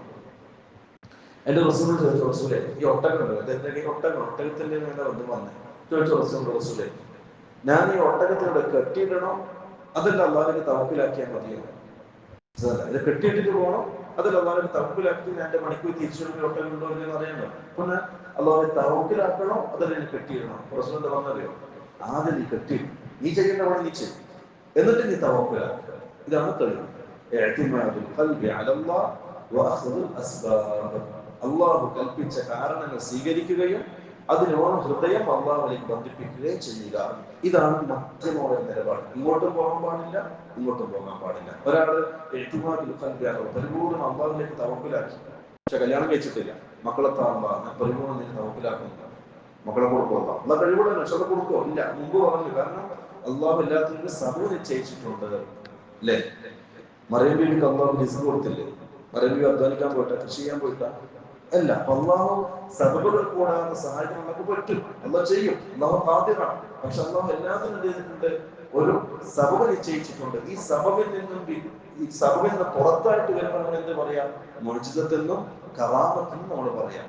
എന്റെ റസൂൽ ചോദിച്ചു, റസൂലേ, ഈ ഒട്ടകത്തിന്റെ മേലെ വന്നേ ചോദിച്ചു. റസൂലേ, ഞാൻ ഈ ഒട്ടകത്തിനോട് കെട്ടിയിടണോ അതല്ല അള്ളാഹുവിനെ തവക്കുലാക്കിയാൽ മതിയോ? ഇത് കെട്ടിയിട്ടിട്ട് പോകണം, അതല്ല അള്ളാഹുവിനെ തവക്കുലാക്കി ഞാൻ എന്റെ മണിക്കൂർ തിരിച്ചു ഒട്ടകം ഉണ്ടോ എന്ന് അറിയണോ? പിന്നെ അള്ളാഹുവിനെ തവക്കുലാക്കണോ അതല്ല എന്നെ കെട്ടിയിടണോ? റസൂലിന്റെ പറഞ്ഞറിയോ? ആദ്യം നീ കെട്ടിയിടും, നീ ചെയ്യേണ്ട പണി നീ ചെയ്യും, എന്നിട്ട് നീ തവക്കുലാക്കുക. ഇതാണ് തെളിവ്. അള്ളാഹു കൽപ്പിച്ച കാരണങ്ങൾ സ്വീകരിക്കുകയും അതിനോട് ഹൃദയം അള്ളാഹുവിലേക്ക് ബന്ധിപ്പിക്കുകയും ചെയ്യുക. ഇതാണ് മധ്യമമായ നിലപാട്. ഇങ്ങോട്ടും പോകാൻ പാടില്ല, ഇങ്ങോട്ടും പോകാൻ പാടില്ല. ഒരാള് പരിപൂർണ്ണം അള്ളാഹുവിലേക്ക് തവക്കുലാക്കി, പക്ഷെ കല്യാണം കഴിച്ചിട്ടില്ല, മക്കളെ പരിപൂർണ്ണം നീ തവക്കുലാക്കുന്നില്ല, മക്കളെ കൊടുക്കുക. എന്നാ കഴിവുള്ള നഷ്ടത്തെ കൊടുക്കോ? ഇല്ല. മുമ്പ് പറഞ്ഞു. കാരണം അള്ളാഹു എല്ലാത്തിനും സബബ് നിശ്ചയിച്ചിട്ടുണ്ട്. അല്ലേ? മറിയം ബീവിക്ക് അള്ളാഹു റിസ്ക് കൊടുത്തില്ലേ? മറിയം ബീവി അധ്വാനിക്കാൻ പോയിട്ടാ, കൃഷി ചെയ്യാൻ പോയിട്ടാ? അല്ല. അള്ളാഹു സബബുകൾ കൂടാതെ സഹായിക്കാൻ നമുക്ക് പറ്റും. അള്ളാഹ് ചെയ്യും. അള്ളാഹു ഖാദിറാണ്. പക്ഷെ അള്ളാഹു എല്ലാത്തിനും എന്ത് ചെയ്തിട്ടുണ്ട്? ഒരു സബബ് നിശ്ചയിച്ചിട്ടുണ്ട്. ഈ സബബിൽ നിന്ന് പുറത്തായിട്ട് വരുമ്പോൾ എന്ത് പറയാം? മുഅ്ജിസത്തെന്നും കറാമത്തെന്നും നമ്മൾ പറയാം.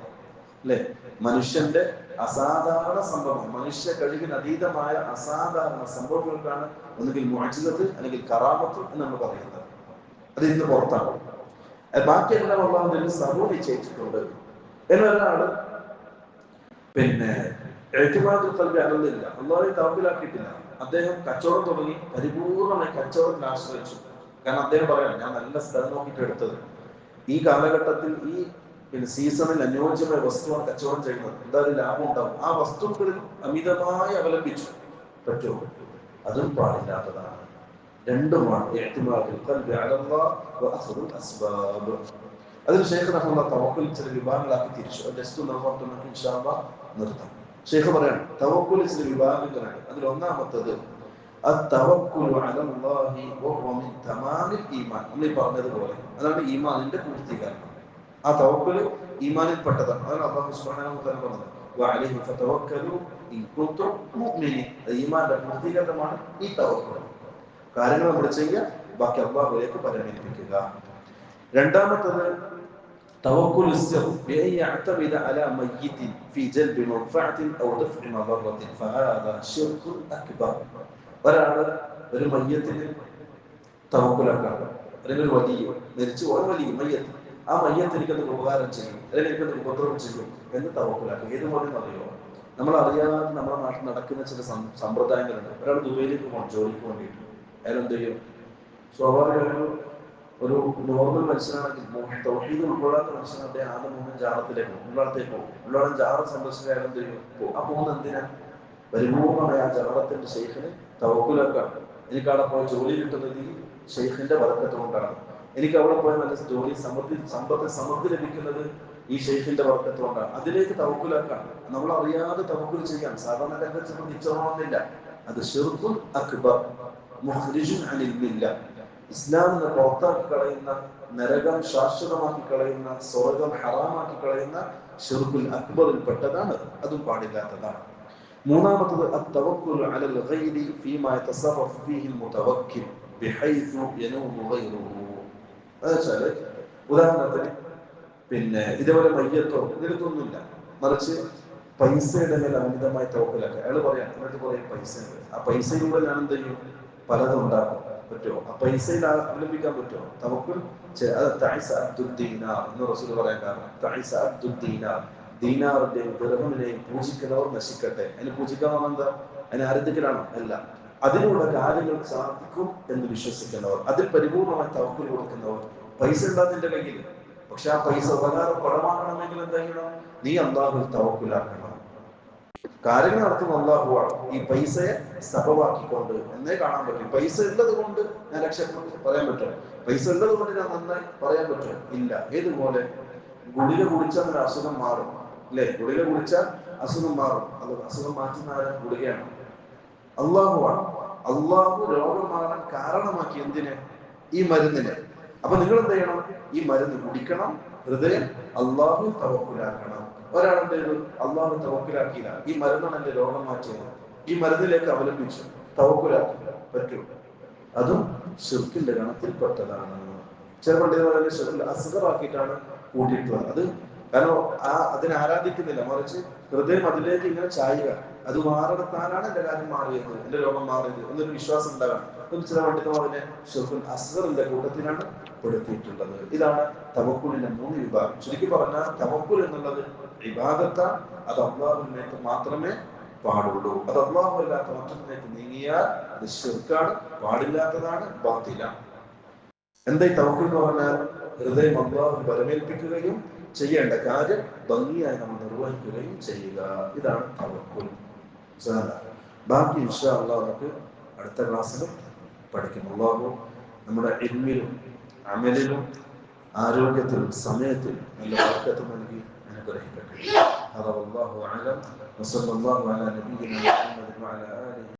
അല്ലെ? മനുഷ്യന്റെ അസാധാരണ സംഭവം, മനുഷ്യ കഴിവിന് അതീതമായ അസാധാരണ സംഭവങ്ങൾക്കാണ് ഒന്നുകിൽ മുഅ്ജിസത്ത് അല്ലെങ്കിൽ കറാമത്ത് എന്ന് നമ്മൾ പറയുന്നത്. അത് ഇന്ന് പുറത്താണ്. ബാക്കിയെല്ലാം അള്ളാഹു സബബ് നിശ്ചയിച്ചിട്ടുണ്ട്. എന്നൊരാള് പിന്നെ അതൊന്നുമില്ല, അള്ളാഹുവിനെ തവക്കുലാക്കിയിട്ടില്ല. അദ്ദേഹം കച്ചവടം തുടങ്ങി, പരിപൂർണമായി കച്ചവടത്തിൽ ആശ്രയിച്ചു. കാരണം അദ്ദേഹം പറയാം, ഞാൻ നല്ല സ്ഥലം നോക്കിയിട്ട് എടുത്തത്. ഈ കാലഘട്ടത്തിൽ ഈ സീസണിൽ അനുയോജ്യമായ വസ്തുവാണ് കച്ചവടം ചെയ്യുന്നത്. എന്തായാലും ലാഭം ഉണ്ടാവും. ആ വസ്തുക്കളിൽ അമിതമായി അവലംബിച്ചു. പറ്റുമോ? അതും പാടില്ലാത്തതാണ്. രണ്ടുമാണ്. അതിന് ശേഖ് റഹ്മത്തുള്ളാഹി തവക്കുൽ ചില വിഭാഗങ്ങളാക്കി തിരിച്ചു. ജസ്റ്റ് നമുക്ക് ഇൻഷാ അല്ലാഹ് നിർത്താം. ശേഖ് പറയാണ്, തവക്കുൽ ചില വിഭാഗങ്ങളാണ്. അതിൽ ഒന്നാമത്തത് നമ്മൾ പറഞ്ഞതുപോലെ അതാണ് ഈമാനിന്റെ പൂർത്തീകരണം. ആ തവക്കുൽ ഈമാനിൽ പെട്ടതാണ്. അതാണ് അല്ലാഹു സുബ്ഹാനഹു വ തആല പറഞ്ഞത്, വഅലൈഹി ഫതവക്കലു ഇൻ കുൻതും മുഅ്മിനീൻ. ഈമാനിന്റെ പൂർത്തീകരണമാണ് ഈ തവക്കുൽ. കാര്യങ്ങൾ നമ്മൾ ചെയ്യുക, ബാക്കി അല്ലാഹുവിലേക്ക് പരമേൽപ്പിക്കുക. രണ്ടാമത്തത് توكل السر بأن يعتمد على ميت في جلب منفعة أو دفع مضرة فهذا شرك أكبر. ഒരാൾ ഒരു മയ്യത്തിന് തവക്കുലാക്കാം, അല്ലെങ്കിൽ ഒരു വലിയ മരിച്ചു പോയ വലിയ മയ്യത്ത്, ആ മയ്യത്ത് എനിക്കത് ഉപകാരം ചെയ്യും അല്ലെങ്കിൽ എനിക്കത് ഉപദ്രവം ചെയ്യും എന്ന് തവക്കുലാക്കും. ഏത് പോലെ അറിയോ, നമ്മൾ അറിയാതെ നമ്മുടെ നാട്ടിൽ നടക്കുന്ന ചില സമ്പ്രദായങ്ങളുണ്ട്. ഒരാൾ ദുബൈയിലേക്ക് പോകണം ജോലിക്ക് വേണ്ടിയിട്ട്, അയാൾ എന്ത് ചെയ്യും? സ്വാഭാവികമായൊരു ഒരു നോർമൽ മനുഷ്യനാണെങ്കിൽ തൗഹീദ് ഉൾക്കൊള്ളാത്ത മനുഷ്യനാണെങ്കിൽ ആദ്യം മൂന്നും ജാറത്തിലേക്ക് പോകും, ഉള്ളടത്തേക്ക് പോകും. ഉള്ളടം ജാറ സംരക്ഷിക്കാൻ എന്ത് ചെയ്യും? ആ പോകുന്ന എന്തിനാ? പരിപൂർണമായ ആ ജാറത്തിന്റെ ഷെയ്ഖിന് തവക്കുലാക്കാണ്. എനിക്ക് അവിടെ പോയി ജോലി കിട്ടുന്നത് ഈ ഷെയ്ഖിന്റെ ബർക്കത്ത് കൊണ്ടാണ്. എനിക്ക് അവിടെ പോയി നല്ല ജോലി സമൃദ്ധി ലഭിക്കുന്നത് ഈ ഷെയ്ഖിന്റെ ബർക്കത്ത് കൊണ്ടാണ്. അതിലേക്ക് തവക്കുലാക്കാണ്. നമ്മൾ അറിയാതെ തവക്കുൽ ചെയ്യാം. സാധാരണക്കാർക്ക് ചിലപ്പോൾ നിശ്ചയമാവുന്നില്ല. അത് ശിർക്കുൻ അക്ബർ, മുഖ്രിജുൻ അനിൽ മില്ല. ഇസ്ലാമിനെ പുറത്താക്കി കളയുന്ന, നരകം ശാശ്വതമാക്കി കളയുന്ന, സ്വർഗം ഹറാമാക്കി കളയുന്ന ശിർക്കുൽ അക്ബറിൽ പെട്ടതാണ്. അതും പാടില്ലാത്തതാണ്. മൂന്നാമത്തത് അത്തവക്കുൽ അലൽ ഗൈരി ഫീമാ യതസറഫ് ഫീഹിൽ മുതവക്കിൽ ബിഹൈസു യനൂമു ഗൈറുഹു. എന്നുവെച്ചാൽ ഉദാഹരണത്തിന് ഇതേപോലെ മയ്യത്തോ ഇതിലൊന്നുമില്ല, മറിച്ച് പൈസയുടെ മേൽ അമിതമായി തവക്കുലാക്കുക. അയാൾ പറയാം അവർക്ക് കുറെ പൈസ ഉണ്ട്, ആ പൈസയിലൂടെ ഞാൻ എന്ത് ചെയ്യും? പലതും ഉണ്ടാക്കും. പറ്റുമോ? ആ പൈസയിൽ അവലംബിക്കാൻ പറ്റുമോ തവക്കുൽ? എന്ന് റസൂൽ പറയാൻ കാരണം ദീനാറിന്റെയും ദിർഹമിനെയും പൂജിക്കുന്നവർ നശിക്കട്ടെ. അതിന് പൂജിക്കാൻ എന്താ? അതിനെ ആരാധിക്കലാണോ? അല്ല. അതിനുള്ള കാര്യങ്ങൾ സാധിക്കും എന്ന് വിശ്വസിക്കുന്നവർ, അതിൽ പരിപൂർണമായി തവക്കുൽ കൊടുക്കുന്നവർ. പൈസ ഉണ്ടാകുന്നതിന്റെ കയ്യിൽ, പക്ഷെ ആ പൈസ ഉപകാരപ്രദമാകണമെങ്കിൽ എന്താ? നീ അല്ലാഹുവിൽ തവക്കുലാക്കണം. കാര്യങ്ങൾ നടത്തുന്ന അല്ലാഹുവാണ്. ഈ പൈസയെ സബബാക്കിക്കൊണ്ട് എന്നേ കാണാൻ പറ്റും. പൈസ ഉള്ളത് കൊണ്ട് ഞാൻ രക്ഷപ്പെട്ടു പറയാൻ പറ്റും, പൈസ ഉള്ളത് കൊണ്ട് ഞാൻ നന്നായി പറയാൻ പറ്റും? ഇല്ല. ഏതുപോലെ ഗുളിക കുടിച്ചാൽ ഒരു അസുഖം മാറും, അല്ലെ? ഗുളിക കുടിച്ചാൽ അസുഖം മാറും. അത് അസുഖം മാറ്റുന്ന ആരും ഗുളികയാണ്? അള്ളാഹുവാണ്. അള്ളാഹു രോഗം മാറാൻ കാരണമാക്കി എന്തിനെ? ഈ മരുന്നിനെ. അപ്പൊ നിങ്ങൾ എന്ത് ചെയ്യണം? ഈ മരുന്ന് കുടിക്കണം, ഹൃദയം അള്ളാഹു തവക്കുലാക്കണം. ഒരാളെന്ത് ചെയ്തു? അള്ളാഹു തവക്കുലാക്കിയില്ല, ഈ മരുന്നാണ് എന്റെ രോഗം മാറ്റിയത്, ഈ മരുന്നിലേക്ക് അവലംബിച്ചു, തവക്കുലാക്കി. പറ്റും? അതും ശിർക്കിന്റെ ഗണത്തിൽപ്പെട്ടതാണ്. ചില പണ്ഡിതന്മാരെ ശിർക്കിൽ അസ്ഗറാക്കിയിട്ടാണ് കൂട്ടിയിട്ടുള്ളത്. അത് കാരണം അതിനെ ആരാധിക്കുന്നില്ല, മറിച്ച് ഹൃദയം അതിലേക്ക് ഇങ്ങനെ ചായുക, അത് മാറിടത്താനാണ് എന്റെ കാര്യം മാറിയത്, എന്റെ രോഗം മാറിയത് എന്നൊരു വിശ്വാസം ഉണ്ടാകണം. ചില പണ്ഡിതന്മാരെ ശിർക്കുൽ അസ്ഗറിന്റെ കൂട്ടത്തിലാണ് പെടുത്തിയിട്ടുള്ളത്. ഇതാണ് തവക്കുലിന്റെ 3 വിഭാഗം. ചുരുക്കി പറഞ്ഞാൽ തവക്കുൽ എന്നുള്ളത് ഇബാദത്താണ്. അത് അല്ലാഹുവിലേക്ക് മാത്രമേ പാടുള്ളൂ. അത് അല്ലാഹു അല്ലാത്ത മറ്റൊന്നിലേക്ക് നീങ്ങിയാൽ അത് ശിർക്കാണ്, പാടില്ലാത്തതാണ്, ബാത്തിലാണ്. എന്താ ഈ തവക്കുൽ എന്ന് പറഞ്ഞാൽ? ഹൃദയം അല്ലാഹുവിൽ ബലമേൽപ്പിക്കുകയും ചെയ്യേണ്ട കാര്യം ഭംഗിയായി നമ്മൾ നിർവഹിക്കുകയും ചെയ്യുക. ഇതാണ് തവക്കുൽ. ബാക്കി ഇൻഷാ അല്ലാഹ് നമുക്ക് അടുത്ത ക്ലാസ്സിൽ പഠിക്കും. അല്ലാഹു നമ്മുടെ ഇൽമിലും അമലിലും ആരോഗ്യത്തിലും സമയത്തിലും നല്ല ബർക്കത്ത് നൽകി അനുഗ്രഹിക്കട്ടെ. ഹദാ വല്ലാഹു അലം വസല്ലല്ലാഹു അലാ നബിയിന മുഹമ്മദ് വഅലാ ആലിഹി